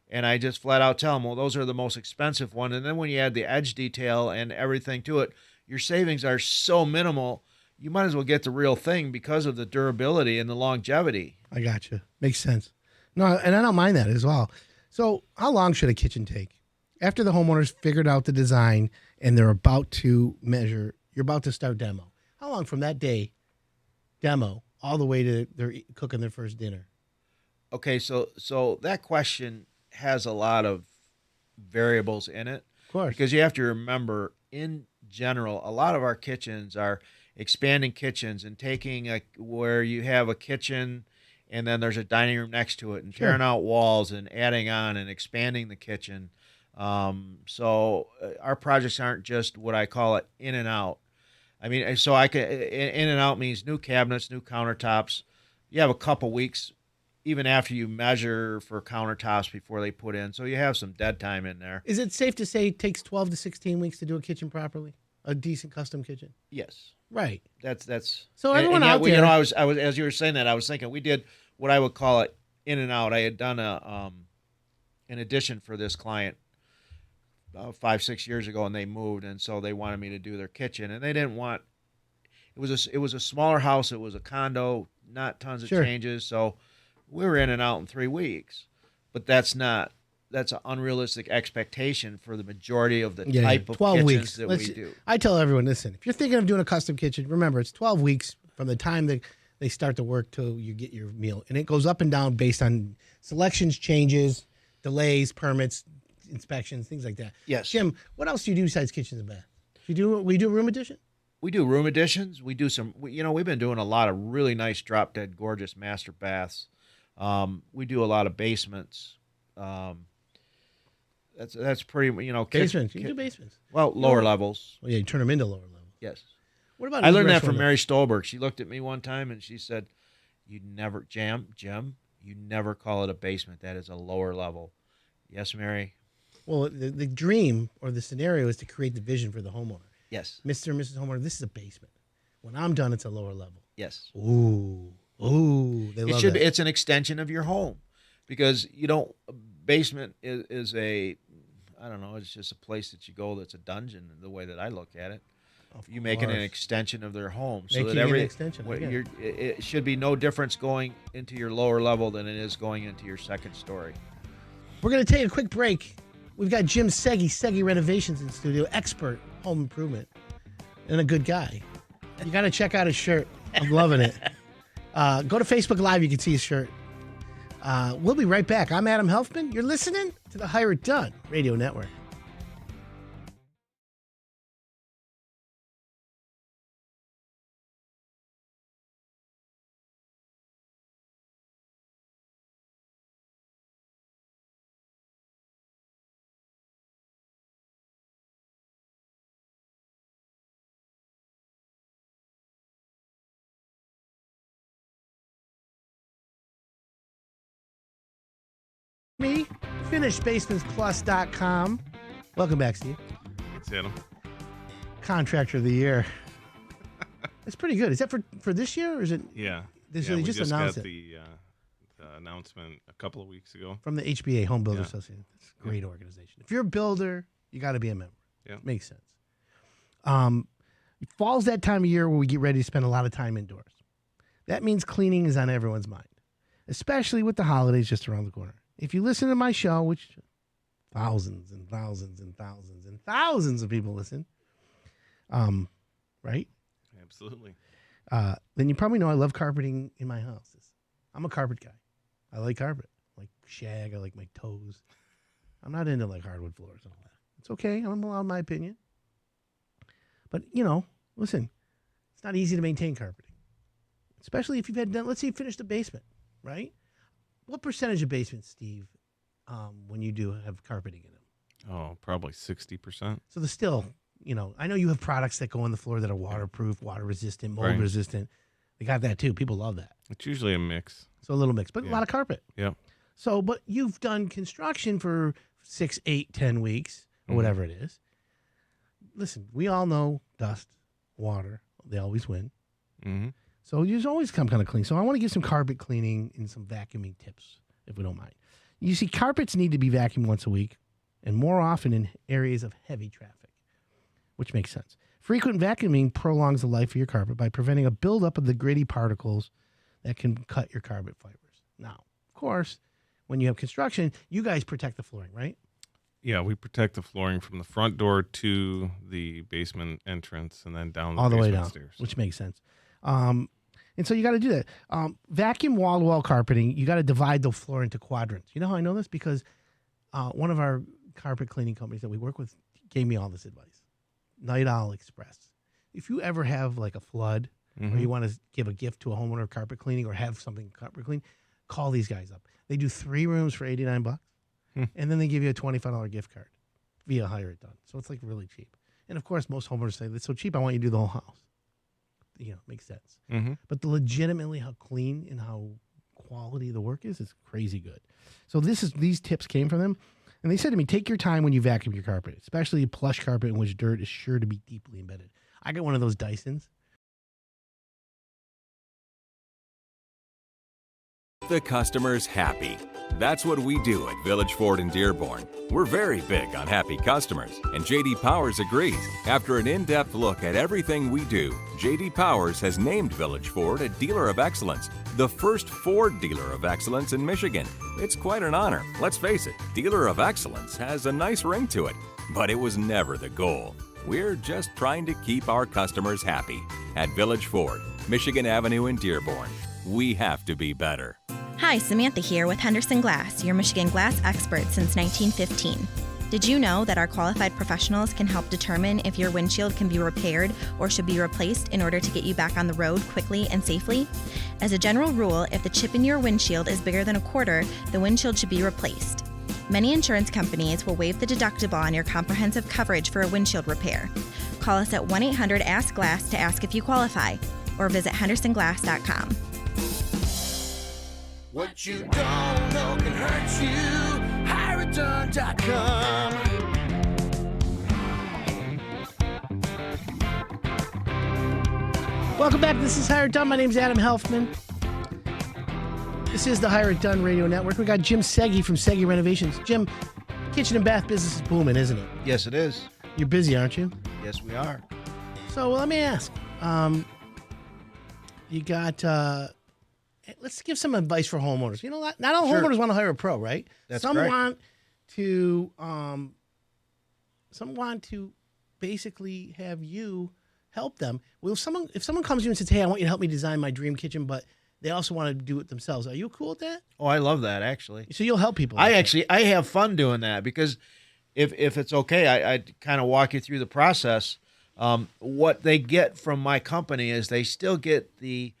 and I just flat out tell them, well, those are the most expensive one. And then when you add the edge detail and everything to it, your savings are so minimal, you might as well get the real thing because of the durability and the longevity. I got you. Makes sense. No, and I don't mind that as well. So how long should a kitchen take? After the homeowners figured out the design and they're about to measure, you're about to start demo. How long from that day, demo, all the way to they're cooking their first dinner? Okay, so that question has a lot of variables in it. Of course. Because you have to remember, in general, a lot of our kitchens are expanding kitchens and taking where you have a kitchen and then there's a dining room next to it and tearing out walls and adding on and expanding the kitchen. So our projects aren't just what I call it in and out. I mean, so in and out means new cabinets, new countertops. You have a couple weeks even after you measure for countertops before they put in. So you have some dead time in there. Is it safe to say it takes 12 to 16 weeks to do a kitchen properly? A decent custom kitchen? Yes. Right. That's so everyone out there. You know, I was as you were saying that, I was thinking we did what I would call it in and out. I had done an addition for this client 5-6 years ago, and they moved, and so they wanted me to do their kitchen, and they didn't want. It was a smaller house. It was a condo, not tons of Sure. changes. So we were in and out in 3 weeks, but that's an unrealistic expectation for the majority of the type of 12 kitchens weeks. that we do. I tell everyone, listen, if you're thinking of doing a custom kitchen, remember it's 12 weeks from the time that they start the work till you get your meal. And it goes up and down based on selections, changes, delays, permits, inspections, things like that. Yes. Jim, what else do you do besides kitchens and bath? We do room addition? We do room additions. We do we've been doing a lot of really nice drop dead gorgeous master baths. We do a lot of basements. That's pretty, Basements. You do basements. Well, lower levels. Well, yeah, you turn them into lower levels. Yes. What about I learned that egress from window? Mary Stolberg. She looked at me one time and she said, "You never, Jim, you never call it a basement. That is a lower level." Yes, Mary. Well, the dream or the scenario is to create the vision for the homeowner. Yes. Mr. and Mrs. Homeowner, this is a basement. When I'm done, it's a lower level. Yes. Ooh, they love that. It's an extension of your home, because basement is a, I don't know, it's just a place that you go that's a dungeon, the way that I look at it. You make it an extension of their home, so Making that an extension, I get it. it should be no difference going into your lower level than it is going into your second story. We're going to take a quick break. We've got Jim Seghi Renovations in the studio, expert home improvement, and a good guy. You got to check out his shirt. I'm loving it. Go to Facebook Live. You can see his shirt. We'll be right back. I'm Adam Helfman. You're listening to the Hire It Done Radio Network. Me, finishedbasementsplus.com. Welcome back, Steve. Thanks, Adam. Contractor of the Year. It's pretty good. Is that for this year, or is it? Yeah. They we just just announced got it the announcement a couple of weeks ago. from the HBA, Home Builder Yeah. Association. It's a great organization. If you're a builder, you got to be a member. Yeah. Makes sense. Fall's that time of year where we get ready to spend a lot of time indoors. That means cleaning is on everyone's mind, especially with the holidays just around the corner. If you listen to my show, which thousands and thousands and thousands and thousands of people listen, right? Absolutely. Then you probably know I love carpeting in my houses. I'm a carpet guy. I like carpet. I like shag. I like my toes. I'm not into like hardwood floors and all that. It's okay. I'm allowed my opinion. But, listen, it's not easy to maintain carpeting, especially if you've had, let's say you finished a basement, right? What percentage of basements, Steve, when you do have carpeting in them? Oh, probably 60%. So there's still, I know you have products that go on the floor that are waterproof, water resistant, mold Right. resistant. They got that too. People love that. It's usually a mix. So a little mix, but a Yeah. lot of carpet. Yeah. So, but you've done construction for 6, 8, 10 weeks or whatever it is. Listen, we all know dust, water, they always win. Mm-hmm. So you always come kind of clean. So I want to give some carpet cleaning and some vacuuming tips, if we don't mind. You see, carpets need to be vacuumed once a week and more often in areas of heavy traffic, which makes sense. Frequent vacuuming prolongs the life of your carpet by preventing a buildup of the gritty particles that can cut your carpet fibers. Now, of course, when you have construction, you guys protect the flooring, right? Yeah, we protect the flooring from the front door to the basement entrance and then down the All the way basement down, stairs. which makes sense. And so you got to do that. Vacuum wall-to-wall carpeting, you got to divide the floor into quadrants. You know how I know this? Because one of our carpet cleaning companies that we work with gave me all this advice. Night Owl Express. If you ever have like a flood or you want to give a gift to a homeowner carpet cleaning or have something carpet clean, call these guys up. They do 3 rooms for $89, and then they give you a $25 gift card via Hire It Done. So it's like really cheap. And of course, most homeowners say, it's so cheap, I want you to do the whole house. Makes sense. But the legitimately how clean and how quality the work is crazy good. So these tips came from them. And they said to me, take your time when you vacuum your carpet, especially a plush carpet in which dirt is sure to be deeply embedded. I got one of those Dysons. the customers happy. That's what we do at Village Ford in Dearborn. We're very big on happy customers, and J.D. Powers agrees. After an in-depth look at everything we do, J.D. Powers has named Village Ford a Dealer of Excellence, the first Ford Dealer of Excellence in Michigan. It's quite an honor. Let's face it, Dealer of Excellence has a nice ring to it, but it was never the goal. We're just trying to keep our customers happy. At Village Ford, Michigan Avenue in Dearborn, we have to be better. Hi, Samantha here with Henderson Glass, your Michigan glass expert since 1915. Did you know that our qualified professionals can help determine if your windshield can be repaired or should be replaced in order to get you back on the road quickly and safely? As a general rule, if the chip in your windshield is bigger than a quarter, the windshield should be replaced. Many insurance companies will waive the deductible on your comprehensive coverage for a windshield repair. Call us at 1-800-ASK-GLASS to ask if you qualify, or visit hendersonglass.com. What you don't know can hurt you. HireItDone.com. Welcome back. This is Hire It Done. My name's Adam Helfman. This is the Hire It Done Radio Network. We got Jim Seghi from Seghi Renovations. Jim, kitchen and bath business is booming, isn't it? Yes, it is. You're busy, aren't you? Yes, we are. So let me ask. You got... let's give some advice for homeowners. You know, not all Sure. homeowners want to hire a pro, right? That's some correct. want to basically have you help them. Well, if someone comes to you and says, "Hey, I want you to help me design my dream kitchen," but they also want to do it themselves, are you cool with that? Oh, I love that, actually. So you'll help people. I have fun doing that because if it's okay, I kind of walk you through the process. What they get from my company is they still get the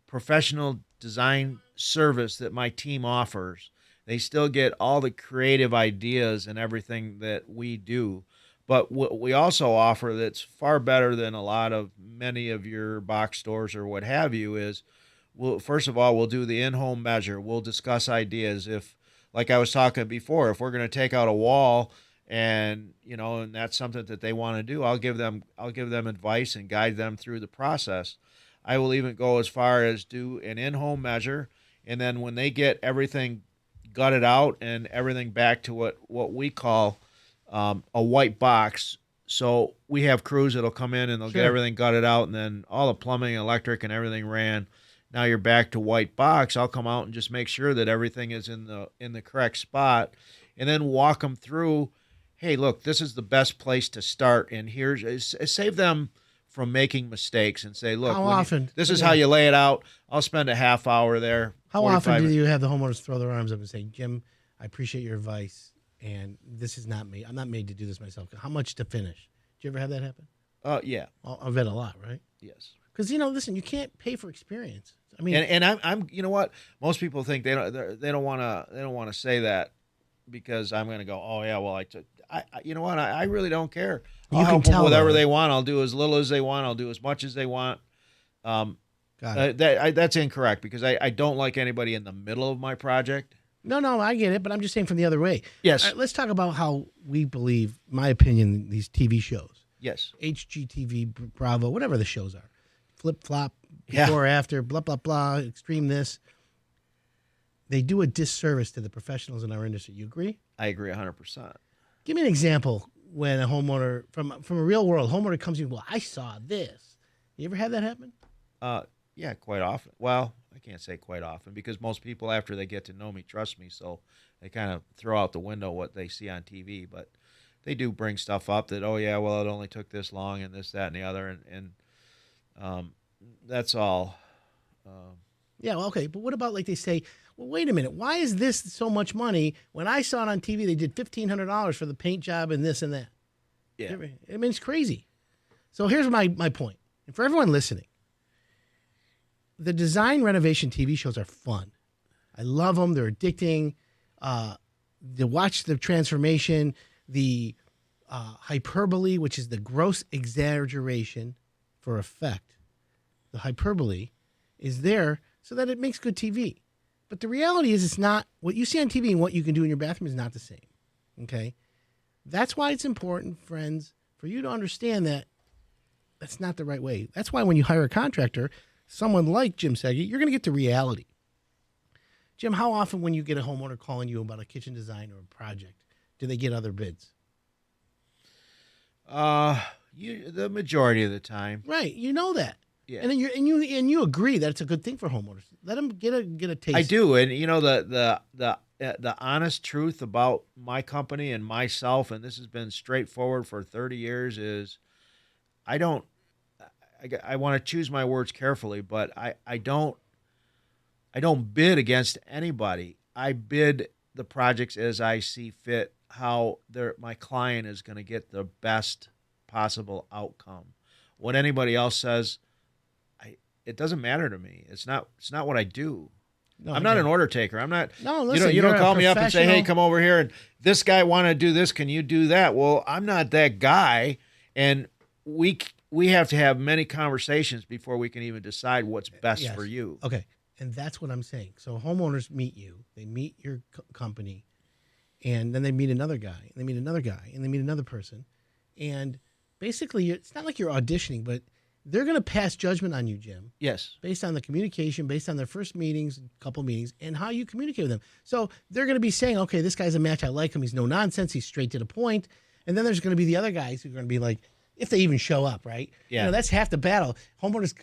professional design service that my team offers. They still get all the creative ideas and everything that we do. But what we also offer that's far better than many of your box stores or what have you is, first of all, we'll do the in-home measure. We'll discuss ideas. If, like I was talking before, if we're going to take out a wall and that's something that they want to do, I'll give them advice and guide them through the process. I will even go as far as do an in-home measure, and then when they get everything gutted out and everything back to what we call a white box. So we have crews that'll come in and they'll get everything gutted out, and then all the plumbing, electric, and everything ran. Now you're back to white box. I'll come out and just make sure that everything is in the correct spot, and then walk them through. Hey, look, this is the best place to start, and save them from making mistakes and say, look, this is how you lay it out. I'll spend a half hour there. How often do you have the homeowners throw their arms up and say, "Jim, I appreciate your advice, and this is not me. I'm not made to do this myself. How much to finish?" Do you ever have that happen? Yeah. I've read a lot, right? Yes. Because listen, you can't pay for experience. I mean, and I'm you know what? Most people think they don't want to say that because I'm going to go, oh yeah, well I you know what? I really don't care. I'll help them whatever they want. I'll do as little as they want. I'll do as much as they want. That's incorrect because I don't like anybody in the middle of my project. No, I get it, but I'm just saying from the other way. Yes. All right, let's talk about how we believe, my opinion, these TV shows. Yes. HGTV, Bravo, whatever the shows are. Flip Flop, Before, After, blah, blah, blah, Extreme this. They do a disservice to the professionals in our industry. You agree? I agree 100%. Give me an example when a homeowner, from a real world, homeowner comes to you, well, I saw this. You ever had that happen? Yeah, quite often. Well, I can't say quite often because most people, after they get to know me, trust me, so they kind of throw out the window what they see on TV. But they do bring stuff up that, oh, yeah, well, it only took this long and this, that, and the other, and that's all. Yeah, well, okay, but what about like they say, well, wait a minute, why is this so much money? When I saw it on TV, they did $1,500 for the paint job and this and that. Yeah. I mean, it's crazy. So here's my point. And for everyone listening, the design renovation TV shows are fun. I love them. They're addicting. To watch the transformation, the hyperbole, which is the gross exaggeration for effect. The hyperbole is there so that it makes good TV. But the reality is it's not what you see on TV and what you can do in your bathroom is not the same. Okay? That's why it's important, friends, for you to understand that that's not the right way. That's why when you hire a contractor, someone like Jim Seghi, you're going to get the reality. Jim, how often when you get a homeowner calling you about a kitchen design or a project, do they get other bids? The majority of the time. Right, you know that. Yeah. And then you agree that it's a good thing for homeowners. Let them get a taste. I do, and the honest truth about my company and myself, and this has been straightforward for 30 years, is I want to choose my words carefully, but I don't bid against anybody. I bid the projects as I see fit, how my client is going to get the best possible outcome. What anybody else says, it doesn't matter to me. It's not what I do. No, I'm not an order taker. I'm not. No, listen, you don't you're a call me up and say, "Hey, professional. come over here and this guy wanted to do this. Can you do that?" Well, I'm not that guy, and we have to have many conversations before we can even decide what's best Yes. for you. Okay, and that's what I'm saying. So homeowners meet you, they meet your company, and then they meet another guy, and they meet another guy, and they meet another person, and basically it's not like you're auditioning, but they're going to pass judgment on you, Jim. Yes. Based on the communication, based on their first meetings, couple meetings, and how you communicate with them. So they're going to be saying, okay, this guy's a match. I like him. He's no nonsense. He's straight to the point. And then there's going to be the other guys who are going to be like, if they even show up, right? Yeah. That's half the battle. Homeowners,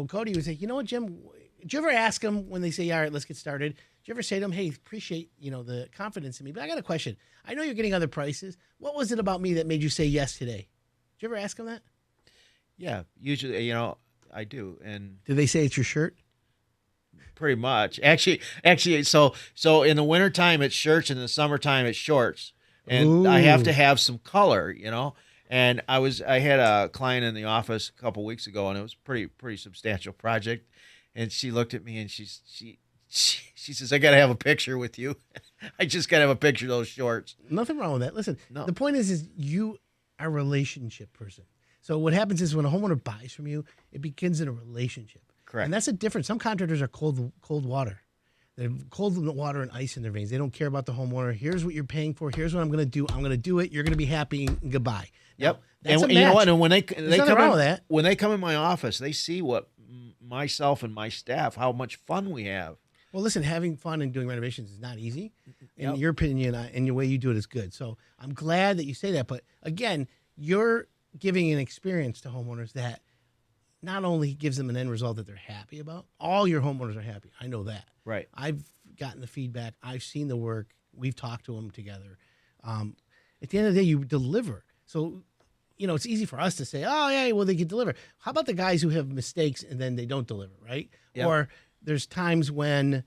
Cody would say, you know what, Jim? Did you ever ask them when they say, all right, let's get started? Did you ever say to them, hey, appreciate, the confidence in me, but I got a question. I know you're getting other prices. What was it about me that made you say yes today? Did you ever ask them that? Yeah, usually, I do. And Did they say it's your shirt? pretty much. Actually, so in the wintertime it's shirts, and in the summertime it's shorts. And I have to have some color, And I had a client in the office a couple weeks ago, and it was pretty substantial project. And she looked at me and she says, "I got to have a picture with you." I just got to have a picture of those shorts. Nothing wrong with that. Listen, No. The point is you are a relationship person. So what happens is when a homeowner buys from you, it begins in a relationship. Correct. And that's a difference. Some contractors are cold water. They're cold water and ice in their veins. They don't care about the homeowner. Here's what you're paying for. Here's what I'm going to do. I'm going to do it. You're going to be happy and goodbye. Yep. That's And a you know match. what? And when they There's nothing come wrong in, with that. when they come in my office, they see what myself and my staff, how much fun we have. Well, listen, having fun and doing renovations is not easy. In Yep. your opinion, and the way you do it is good. So I'm glad that you say that. But again, you're giving an experience to homeowners that not only gives them an end result that they're happy about. All your homeowners are happy. I know that. Right. I've gotten the feedback. I've seen the work. We've talked to them together. At the end of the day, you deliver. So, it's easy for us to say, oh, yeah, well, they can deliver. How about the guys who have mistakes and then they don't deliver, right? Yep. Or there's times when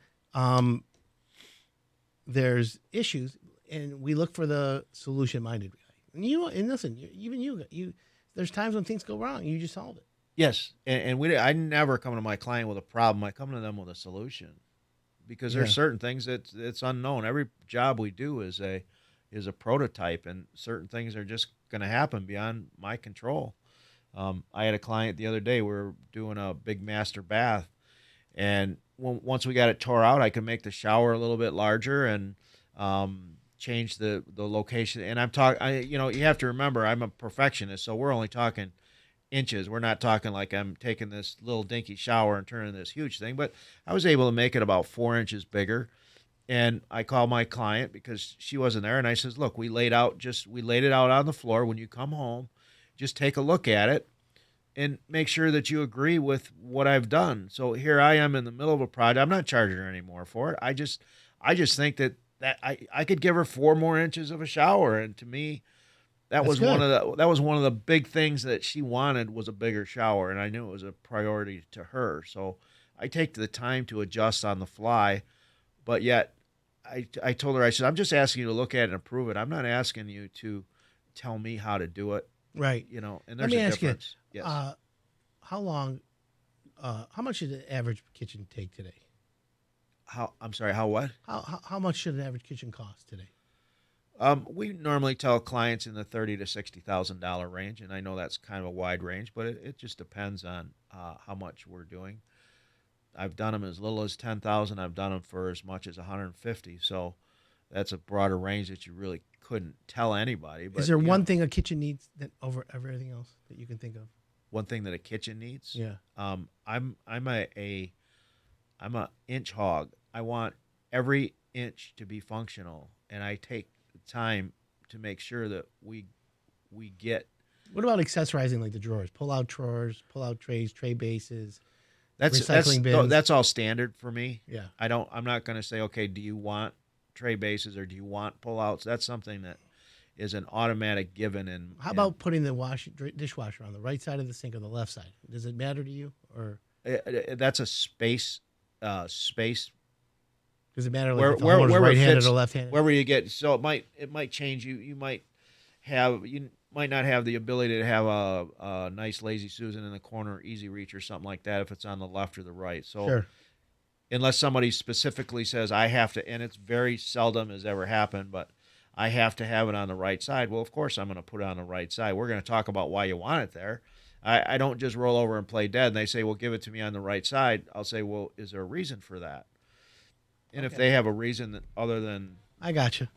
there's issues and we look for the solution-minded guy. And listen, there's times when things go wrong and you just solve it. Yes, and I never come to my client with a problem. I come to them with a solution, because there's Yeah. certain things that it's unknown. Every job we do is a prototype, and certain things are just going to happen beyond my control. I had a client the other day. We were doing a big master bath, and once we got it tore out, I could make the shower a little bit larger and change the location. And I'm talking, you have to remember, I'm a perfectionist, so we're only talking inches. We're not talking like I'm taking this little dinky shower and turning this huge thing, but I was able to make it about 4 inches bigger. And I called my client because she wasn't there, and I says, "Look, we laid it out on the floor. When you come home, just take a look at it and make sure that you agree with what I've done." So here I am in the middle of a project. I'm not charging her anymore for it. I just think that I could give her 4 more inches of a shower, and to me, that was one of the big things that she wanted, was a bigger shower, and I knew it was a priority to her. So I take the time to adjust on the fly, but yet I told her, I said, "I'm just asking you to look at it and approve it. I'm not asking you to tell me how to do it." Right. And Let there's me a ask you, difference. Yes. how much should the average kitchen take today? I'm sorry, how what? How much should an average kitchen cost today? We normally tell clients in the $30,000 to $60,000 range, and I know that's kind of a wide range, but it just depends on how much we're doing. I've done them as little as $10,000. I've done them for as much as $150,000. So that's a broader range that you really couldn't tell anybody. But Is there one thing a kitchen needs that over everything else that you can think of? One thing that a kitchen needs? Yeah. I'm a inch hog. I want every inch to be functional, and I take the time to make sure that we get. What about accessorizing like the drawers? Pull out drawers, pull out trays, tray bases. That's recycling bins. That's all standard for me. Yeah. I'm not going to say, okay, do you want tray bases or do you want pullouts? That's something that is an automatic given. And how about putting the dishwasher on the right side of the sink or the left side? Does it matter to you, or that's a space? Space. Does it matter like if the homeowner's right-handed or left-handed? Wherever you get, so it might change. You might not have the ability to have a nice lazy Susan in the corner, easy reach or something like that if it's on the left or the right. So sure. Unless somebody specifically says I have to, and it's very seldom has ever happened, but I have to have it on the right side. Well, of course I'm going to put it on the right side. We're going to talk about why you want it there. I don't just roll over and play dead. And they say, well, give it to me on the right side. I'll say, well, is there a reason for that? And if they have a reason that other than... I got you.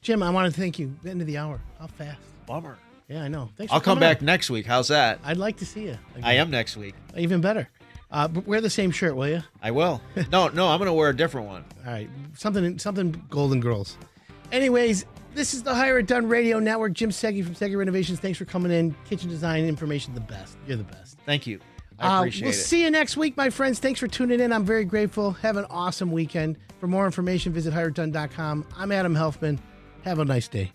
Jim, I want to thank you. End of the hour. How fast? Bummer. Yeah, I know. Thanks. I'll come back next week. How's that? I'd like to see you. Again. I am next week. Even better. Wear the same shirt, will you? I will. No, I'm going to wear a different one. All right. Something Golden Girls. Anyways, this is the Hire It Done Radio Network. Jim Seghi from Seghi Renovations. Thanks for coming in. Kitchen design information, the best. You're the best. Thank you. I appreciate it. We'll see you next week, my friends. Thanks for tuning in. I'm very grateful. Have an awesome weekend. For more information, visit hireitdone.com. I'm Adam Helfman. Have a nice day.